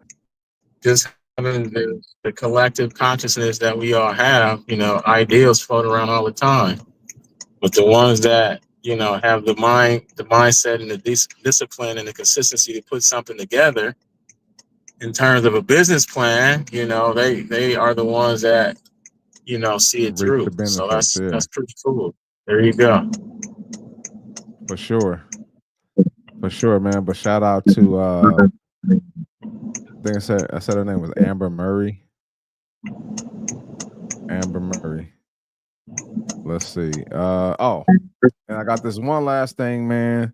Just having the collective consciousness that we all have, ideas float around all the time. But the ones that, have the mindset and the discipline and the consistency to put something together in terms of a business plan, they are the ones that, see it Reap through. the benefits, So that's yeah. that's pretty cool. There you go. For sure, man. But shout out to I think I said her name was Amber Murray. Amber Murray. Let's see. And I got this one last thing, man,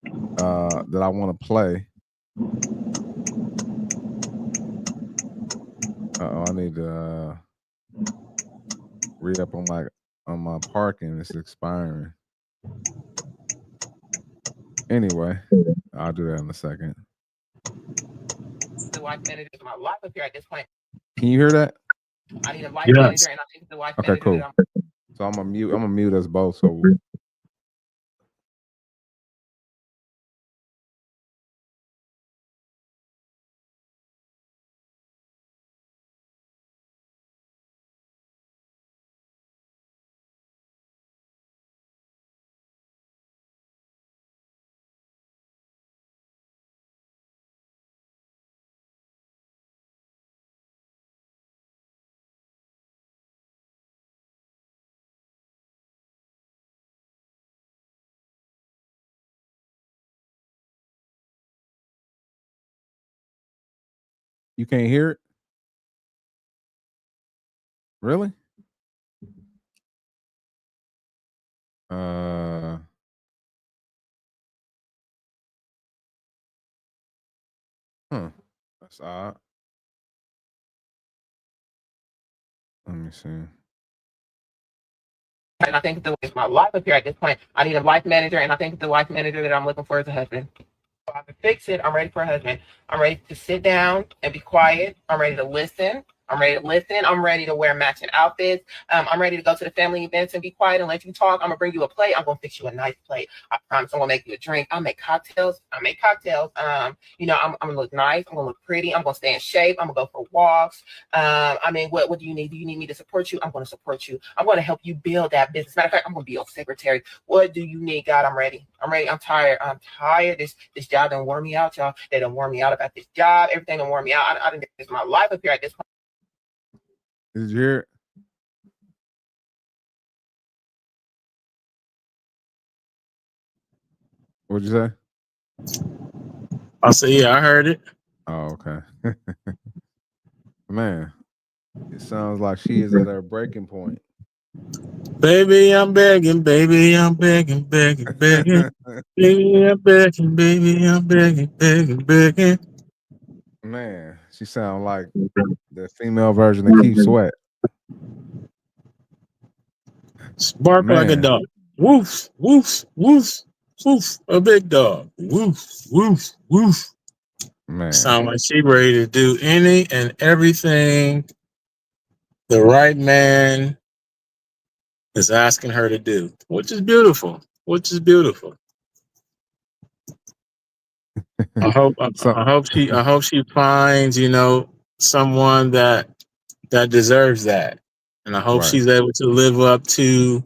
that I want to play. I need to read up on my parking. It's expiring. Anyway, I'll do that in a second. The wife manager is my life up here at this point. Can you hear that? I need a wife manager, and I think the wife manager. Okay, cool. So I'm gonna mute us both. So you can't hear it? Really? That's odd. Let me see. And I think it's my life up here at this point. I need a life manager, and I think the wife manager that I'm looking for is a husband. So I can fix it. I'm ready for a husband. I'm ready to sit down and be quiet. I'm ready to listen. I'm ready to wear matching outfits. I'm ready to go to the family events and be quiet and let you talk. I'm gonna bring you a plate. I'm gonna fix you a nice plate. I promise. I'm gonna make you a drink. I'll make cocktails. I'm gonna look nice. I'm gonna look pretty. I'm gonna stay in shape. I'm gonna go for walks. What do you need? Do you need me to support you? I'm gonna support you. I'm gonna help you build that business. Matter of fact, I'm gonna be your secretary. What do you need, God? I'm ready. I'm tired. This job done wore me out, y'all. They done wore me out about this job. Everything done wore me out. I didn't get this my life up here at this point. Did you hear it? What'd you say? I said, yeah, I heard it. Oh, okay. Man, it sounds like she is at her breaking point. Baby, I'm begging, baby, I'm begging, begging, begging. Baby, I'm begging, baby, I'm begging, begging, begging. Man, she sound like the female version of Keith Sweat. Bark like a Man, dog. Woof, woof, woof, woof. A big dog. Woof, woof, woof. man. Sound like she ready to do any and everything the right man is asking her to do, which is beautiful. Which is beautiful. I hope So I hope she finds, someone that deserves that. And I hope right. she's able to live up to,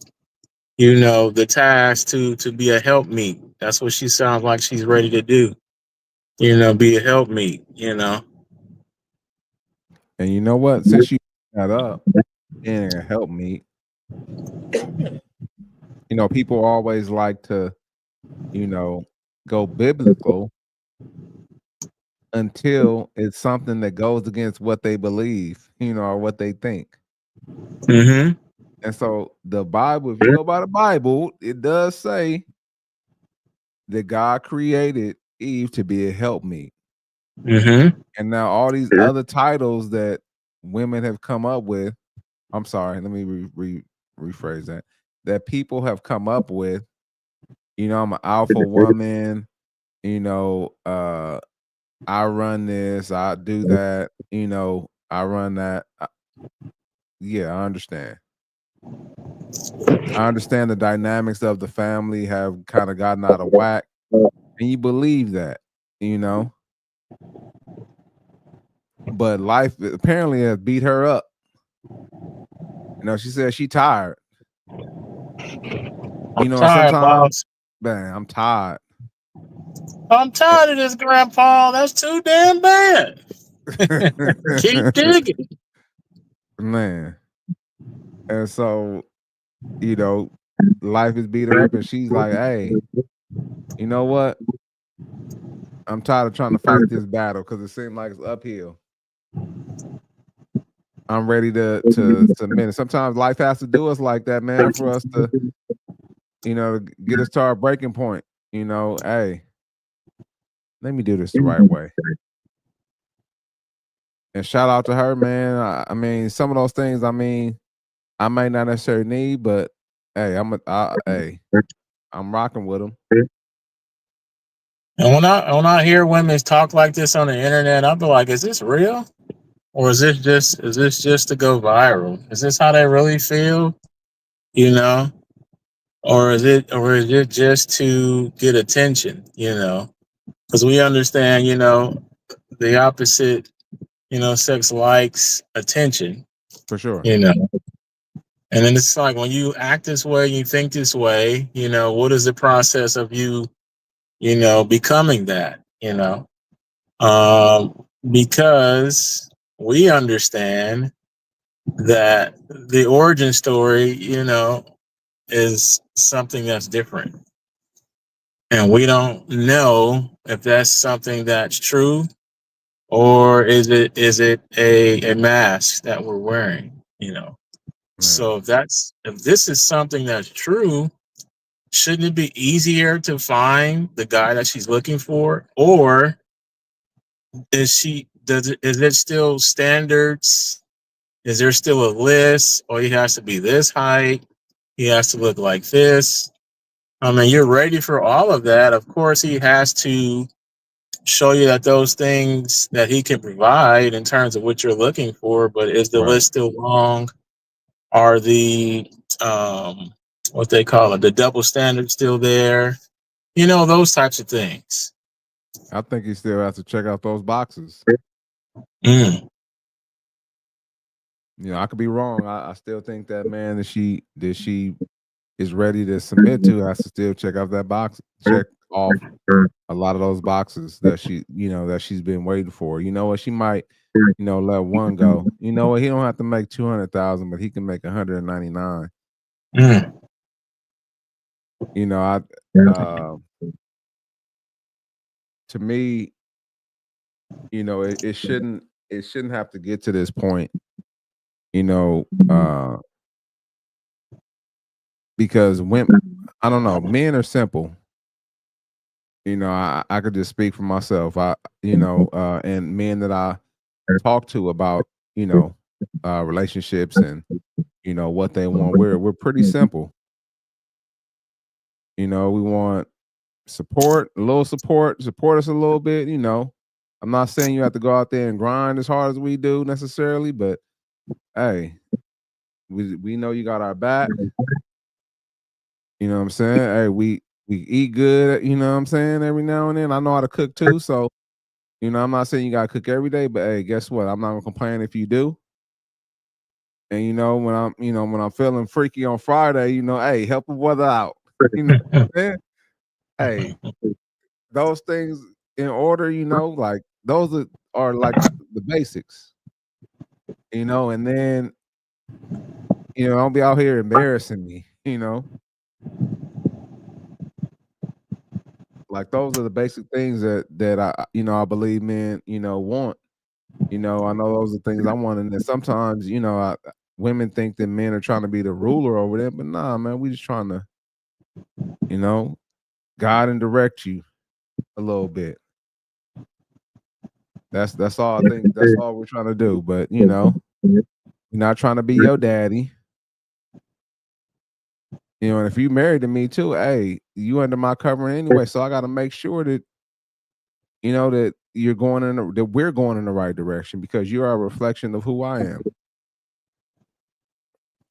the task to be a helpmeet. That's what she sounds like she's ready to do. Be a helpmeet. And you know what? Since you brought that up and help me, people always like to, go biblical until it's something that goes against what they believe, or what they think. Mm-hmm. And so the Bible, if you go by the Bible, it does say that God created Eve to be a helpmeet. Mm-hmm. And now all these other titles that women have come up with, I'm sorry, let me rephrase that. That people have come up with, I'm an alpha woman, I run this, I do that, I run that. Yeah, I understand. I understand the dynamics of the family have kind of gotten out of whack, and you believe that, you know. But life apparently has beat her up. She said she tired. I'm And tired, sometimes, boss. man, I'm tired. I'm tired of this, Grandpa. That's too damn bad. Keep digging. Man. And so, life is beat her up, and she's like, hey, you know what? I'm tired of trying to fight this battle because it seems like it's uphill. I'm ready to submit. And sometimes life has to do us like that, man, for us to, get us to our breaking point. Hey, let me do this the right way. And shout out to her, man. I mean, some of those things, I may not necessarily need, but hey, I'm rocking with them. And when I hear women talk like this on the internet, I'll be like, is this real? Or is this just to go viral? Is this how they really feel? You know? Or is it just to get attention, Because we understand, the opposite, sex likes attention, For sure. you know. And then it's like when you act this way, you think this way, what is the process of you, becoming that, because we understand that the origin story, is something that's different. And we don't know if that's something that's true or is it a mask that we're wearing. Man. So if this is something that's true, shouldn't it be easier to find the guy that she's looking for? Or is it still standards? Is there still a list? Or he has to be this height, he has to look like this? I mean, you're ready for all of that. Of course, he has to show you that those things that he can provide in terms of what you're looking for. But is the Right. list still long? Are the what they call it, the double standards still there? Those types of things. I think he still has to check out those boxes. Mm. I could be wrong. I still think that man that she is ready to submit to has to still check off that box, check off a lot of those boxes that she's been waiting for. You know what? She might, let one go. You know what? He don't have to make 200,000, but he can make 199. Mm. To me, it shouldn't have to get to this point. You know, uh, because women, I don't know, men are simple. I could just speak for myself. And men that I talk to about, relationships and what they want. We're pretty simple. We want support, a little support us a little bit. I'm not saying you have to go out there and grind as hard as we do necessarily, but hey, we know you got our back. You know what I'm saying? Hey, we eat good, you know what I'm saying, every now and then. I know how to cook too, so I'm not saying you gotta cook every day, but hey, guess what? I'm not gonna complain if you do. And when I'm feeling freaky on Friday, hey, help a brother out. You know what I'm saying? Hey, those things in order, like those are like the basics, and then don't be out here embarrassing me, like those are the basic things that I believe men, want. I know those are things I want, and then sometimes, women think that men are trying to be the ruler over them, but nah, man, we just trying to, guide and direct you a little bit. That's all I think. That's all we're trying to do. But we're not trying to be your daddy. And if you married to me too, hey, you under my covering anyway. So I got to make sure that that you're going that we're going in the right direction because you are a reflection of who I am.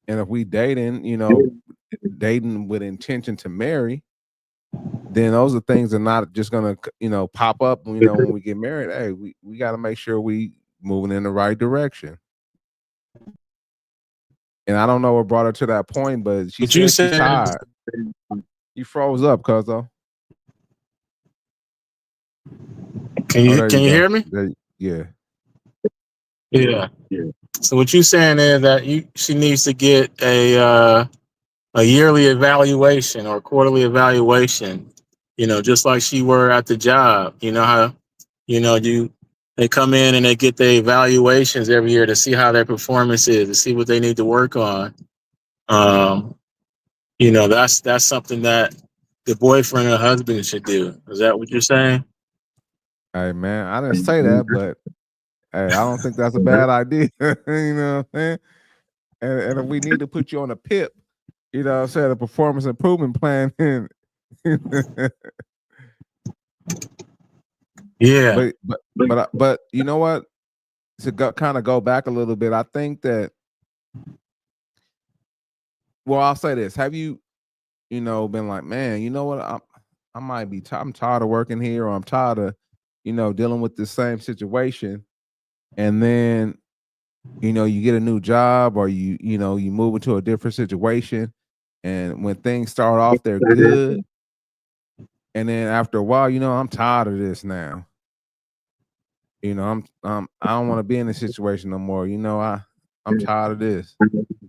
And if we dating with intention to marry, then those are things that are not just gonna pop up. When we get married, hey, we got to make sure we moving in the right direction. And I don't know what brought her to that point, but she said she's tired. You froze up, Cuzzo. Can you hear me? Yeah. So what you're saying is that she needs to get a yearly evaluation or quarterly evaluation. Just like she were at the job. You know how they come in and they get their evaluations every year to see how their performance is, to see what they need to work on. That's something that the boyfriend or husband should do. Is that what you're saying? Hey man, I didn't say that, but hey, I don't think that's a bad idea. You know what I'm saying? And if we need to put you on a PIP, a performance improvement plan. Yeah. But you know what? To kind of go back a little bit, I think that. Well, I'll say this: have you, been like, man, you know what? I might be. I'm tired of working here, or I'm tired of, dealing with the same situation, and then, you get a new job, or you move into a different situation, and when things start off, they're good, and then after a while, I'm tired of this now. I don't want to be in this situation no more. I'm tired of this.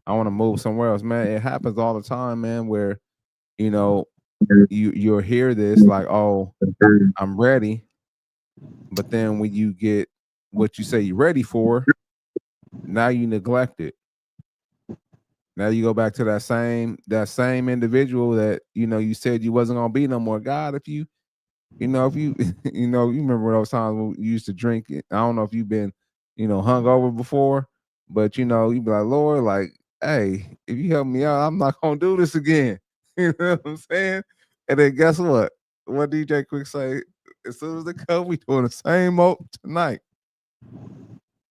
I want to move somewhere else, man. It happens all the time, man, where you'll hear this like, oh, I'm ready. But then when you get what you say you're ready for, now you neglect it. Now you go back to that same individual that you said you wasn't gonna be no more. God, if you if you you remember those times when you used to drink. I don't know if you've been hungover before, but you'd be like, Lord, like, hey, if you help me out, I'm not gonna do this again. You know what I'm saying? And then guess what? What DJ Quick say? As soon as they come, we doing the same old tonight.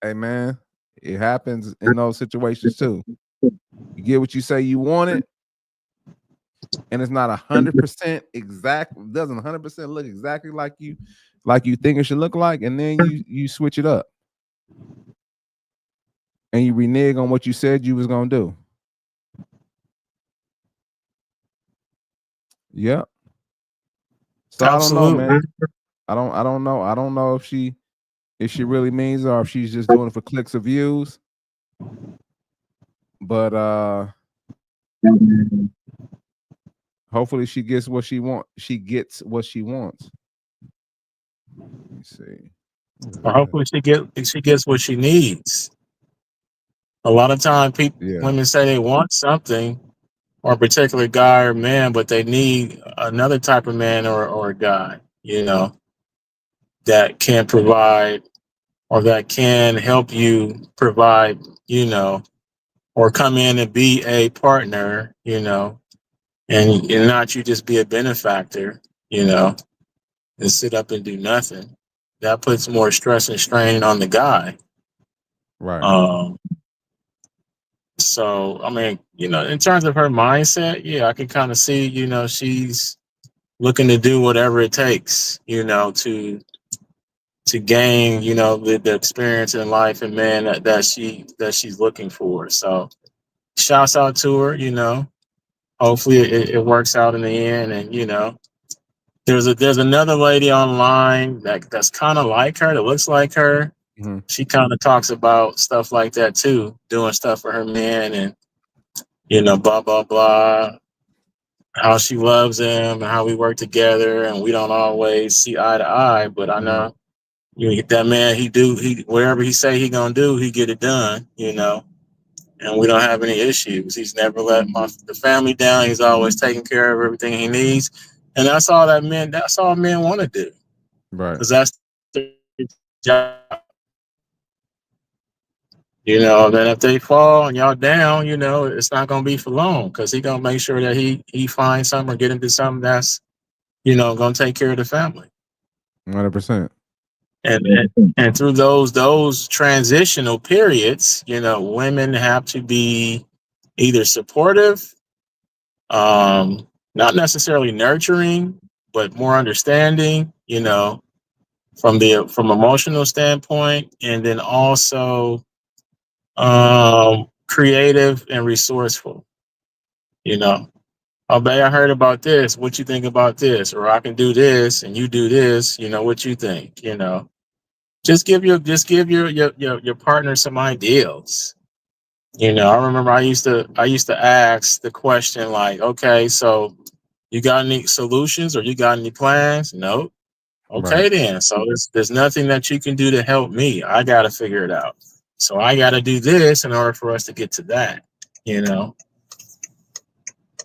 Hey man, it happens in those situations too. You get what you say you want it, and it's not 100% exact. Doesn't 100% look exactly like you think it should look like, and then you switch it up, and you renege on what you said you was gonna do. Yep. So Absolutely. I don't know, man. I don't know. I don't know if she really means it or if she's just doing it for clicks or views. But hopefully she gets what she wants. She gets what she wants. Let me see. Or hopefully she gets what she needs. A lot of time women say they want something, or a particular guy or man, but they need another type of man or a guy, that can provide or that can help you provide, or come in and be a partner, and not you just be a benefactor, and sit up and do nothing. That puts more stress and strain on the guy. Right. So, I mean, in terms of her mindset, yeah, I can kind of see, she's looking to do whatever it takes, to gain, the experience in life and man that she's looking for. So, shouts out to her. Hopefully, it works out in the end. And there's another lady online that's kind of like her, that looks like her. Mm-hmm. She kind of talks about stuff like that too, doing stuff for her man, and blah blah blah, how she loves him and how we work together, and we don't always see eye to eye, but I know that man, he wherever he say he gonna do, he get it done, and we don't have any issues. He's never let the family down. He's always taking care of everything he needs, and that's all men want to do, Right. because that's their job. Then if they fall and y'all down, it's not gonna be for long, because he gonna make sure that he finds something or get into something that's gonna take care of the family. 100%. And through those transitional periods, women have to be either supportive, not necessarily nurturing, but more understanding, from emotional standpoint, and then also creative and resourceful. Oh, babe, I heard about this. What you think about this? Or I can do this and you do this. What you think? Just give your partner some ideals. I remember I used to ask the question like, okay, so you got any solutions or you got any plans? No. Okay, Right. then. So there's nothing that you can do to help me. I got to figure it out. So I got to do this in order for us to get to that.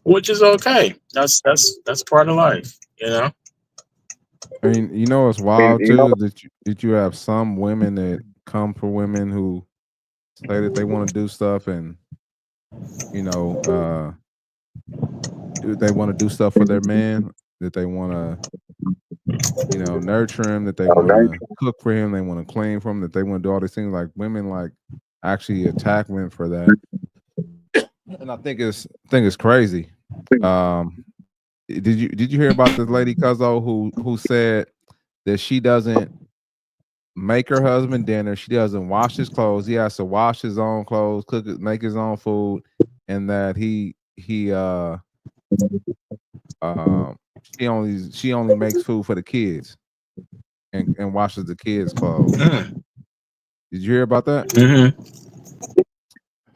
Which is okay. That's part of life. I mean, it's wild too that you have some women that come for women who say that they want to do stuff, and they want to do stuff for their man, that they want to nurture him, that they want to cook for him, they want to clean for him, that they want to do all these things. Like, women like actually attack men for that, and I think it's crazy. Did you hear about this lady Cuzzo who said that she doesn't make her husband dinner, she doesn't wash his clothes, he has to wash his own clothes, cook it, make his own food, and that she only makes food for the kids and washes the kids' clothes. Did you hear about that? Mm-hmm.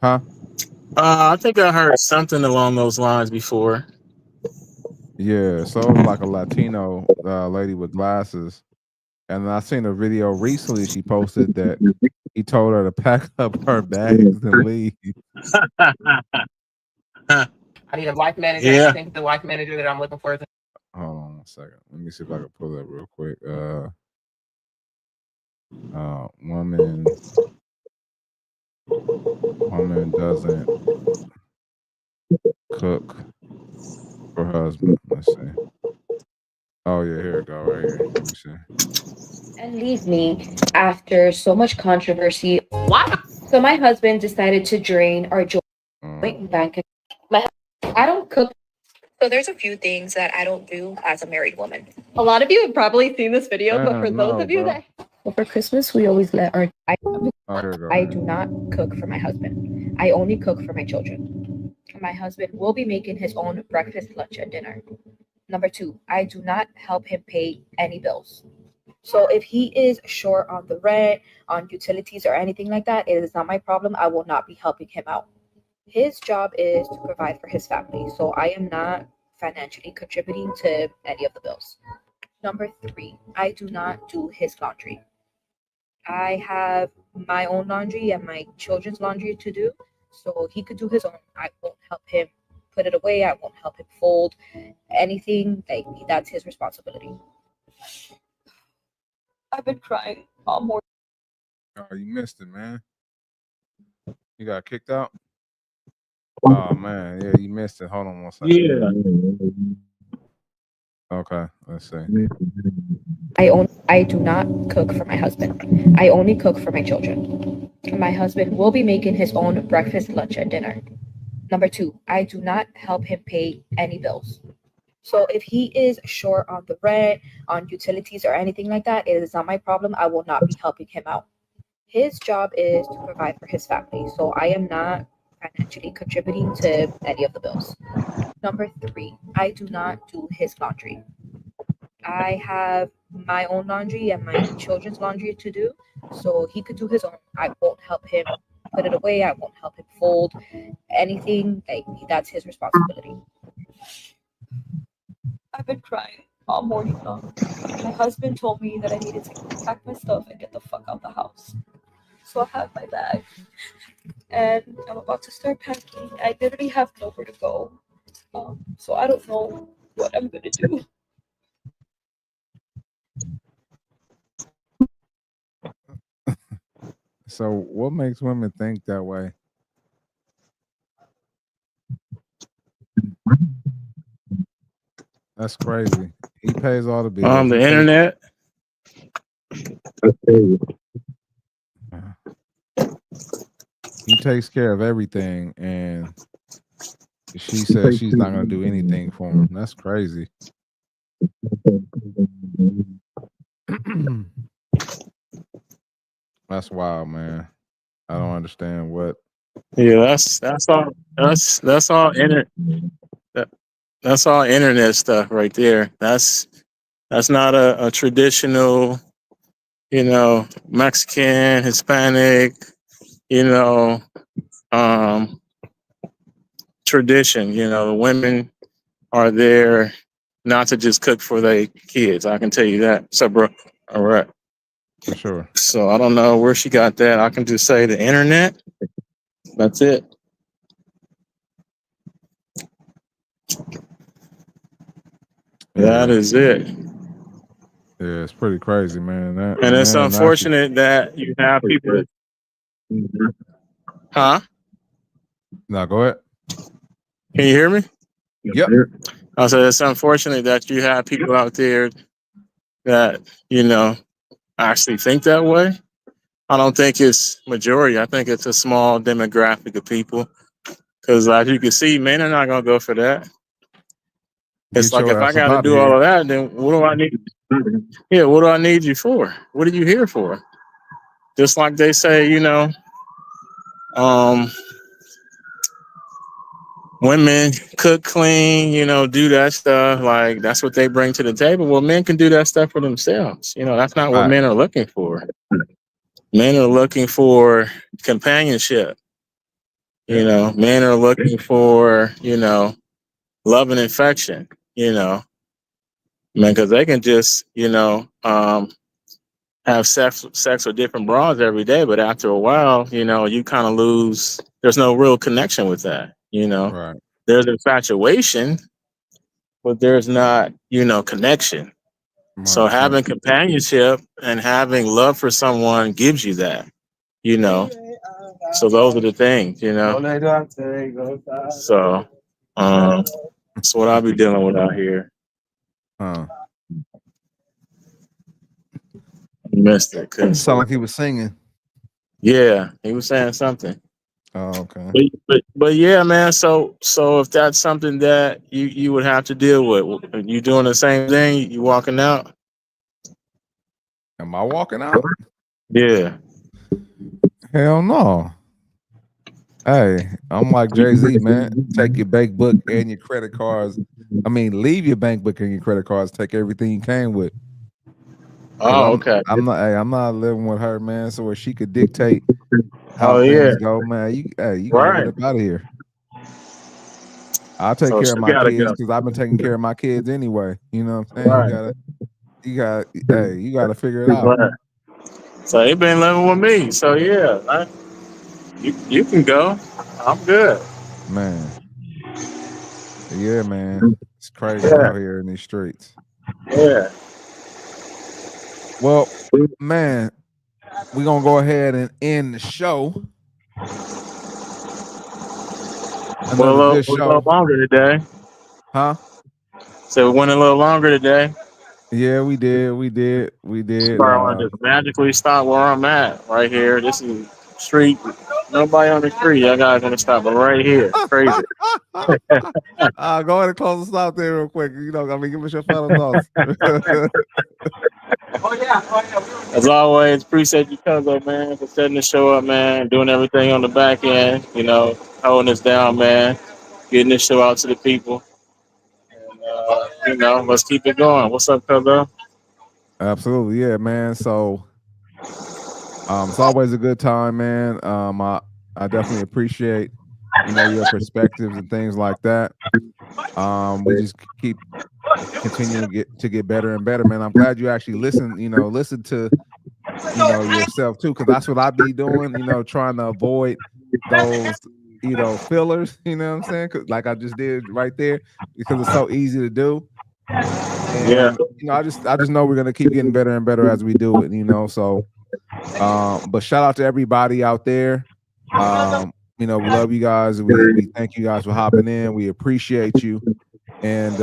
Huh? I think I heard something along those lines before. Yeah, so it was like a Latino lady with glasses, and I seen a video recently. She posted that he told her to pack up her bags and leave. I need a life manager. Yeah. I think the life manager that I'm looking for is. Hold on 1 second. Let me see if I can pull that real quick. Woman doesn't cook for husband. Let's see. Oh yeah, here we go. Right here. Let me see. And leave me after so much controversy. Why? So my husband decided to drain our joint bank account. I don't cook. So there's a few things that I don't do as a married woman. A lot of you have probably seen this video, but for those of you that... Well, for Christmas, we always let our... I do not cook for my husband. I only cook for my children. My husband will be making his own breakfast, lunch, and dinner. Number 2, I do not help him pay any bills. So if he is short on the rent, on utilities, or anything like that, it is not my problem. I will not be helping him out. His job is to provide for his family. So I am not financially contributing to any of the bills. Number 3, I do not do his laundry. I have my own laundry and my children's laundry to do. So he could do his own. I won't help him put it away. I won't help him fold anything. Like, that's his responsibility. I've been crying all morning. Oh, you missed it, man. You got kicked out? Oh man, yeah, you missed it. Hold on one second. Yeah. Okay, let's see. I do not cook for my husband. I only cook for my children. My husband will be making his own breakfast, lunch, and dinner. Number 2, I do not help him pay any bills. So if he is short on the rent, on utilities, or anything like that, it is not my problem. I will not be helping him out. His job is to provide for his family, so I am not financially contributing to any of the bills. Number 3, I do not do his laundry. I have my own laundry and my children's laundry to do, so he could do his own. I won't help him put it away. I won't help him fold anything. Like, that's his responsibility. I've been crying all morning long. My husband told me that I needed to pack my stuff and get the fuck out the house. So I have my bag and I'm about to start packing. I literally have nowhere to go. So I don't know what I'm gonna do. So, what makes women think that way? That's crazy. He pays all the bills. The internet. He takes care of everything, and she says she's not gonna do anything for him. That's crazy. That's wild, man. I don't understand what. Yeah, that's all that's all internet stuff right there. That's not a traditional, Mexican, Hispanic, tradition. The women are there not to just cook for their kids. I can tell you that. So, bro, all right. For sure. So I don't know where she got that. I can just say the internet. That's it. That is it. Yeah, it's pretty crazy, man. And it's unfortunate that you have people. Huh? No, go ahead. Can you hear me? Yep. I said it's unfortunate that you have people out there that, actually think that way. I don't think it's majority. I think it's a small demographic of people. Because as you can see, men are not going to go for that. It's like, if I got to do all of that, then what do I need? Yeah, what do I need you for? What are you here for? Just like they say, women cook, clean, do that stuff. Like, that's what they bring to the table. Well, men can do that stuff for themselves. That's not what men are looking for. Men are looking for companionship. Men are looking for, love and affection, because they can just, have sex with different bras every day, but after a while, you kind of lose. There's no real connection with that. Right. There's infatuation, but there's not, connection. So having companionship and having love for someone gives you that. So those are the things. So that's what I'll be dealing with out here. Missed it. It sounded like he was singing. Yeah, he was saying something. Oh, okay. But yeah, man. So if that's something that you would have to deal with, you doing the same thing? You walking out? Am I walking out? Yeah. Hell no. Hey, I'm like Jay-Z, man. Take your bank book and your credit cards. I mean, leave your bank book and your credit cards. Take everything you came with. Oh, okay. I'm not living with her, man. So where she could dictate how things go, man. You gotta get up out of here. I'll take care of my kids because I've been taking care of my kids anyway. You know what I'm saying? You gotta figure it out. Right. So he been living with me. So yeah, you can go. I'm good. Man. Yeah, man. It's crazy Yeah. out here in these streets. Yeah. Well, man, we're gonna go ahead and end the show. Well, Another good a little show. longer today. Huh? So we went a little longer today. Yeah, we did. Starting to just magically stop where I'm at right here. This is street. Nobody on the street. Y'all guys gonna stop right here. Crazy. Go ahead and close us out there real quick. You know, I mean, give us your final thoughts. As always, appreciate you, Cuzzo, man, for setting the show up, man, doing everything on the back end, you know, holding us down, man, getting this show out to the people. And, you know, let's keep it going. What's up, Cuzzo? Absolutely, yeah, man. So, it's always a good time, man. I definitely appreciate, you know, your perspectives and things like that. We just keep continuing to get better and better, man. I'm glad you actually listen to, you know, yourself too, because that's what I be doing, you know, trying to avoid those, you know, fillers, you know what I'm saying? 'Cause like I just did right there, because it's so easy to do. Yeah. And you know, I just know we're gonna keep getting better and better as we do it, you know. So but shout out to everybody out there. You know, we love you guys. We thank you guys for hopping in. We appreciate you. And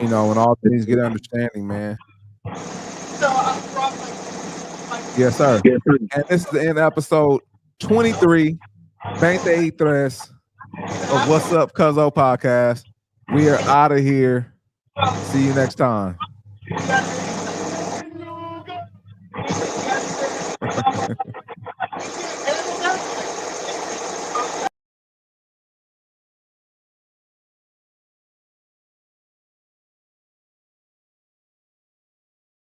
you know, and all things get understanding, man. Yes, sir. And this is the end of episode 23, 23 of What's Up Cuzzo podcast. We are out of here. See you next time.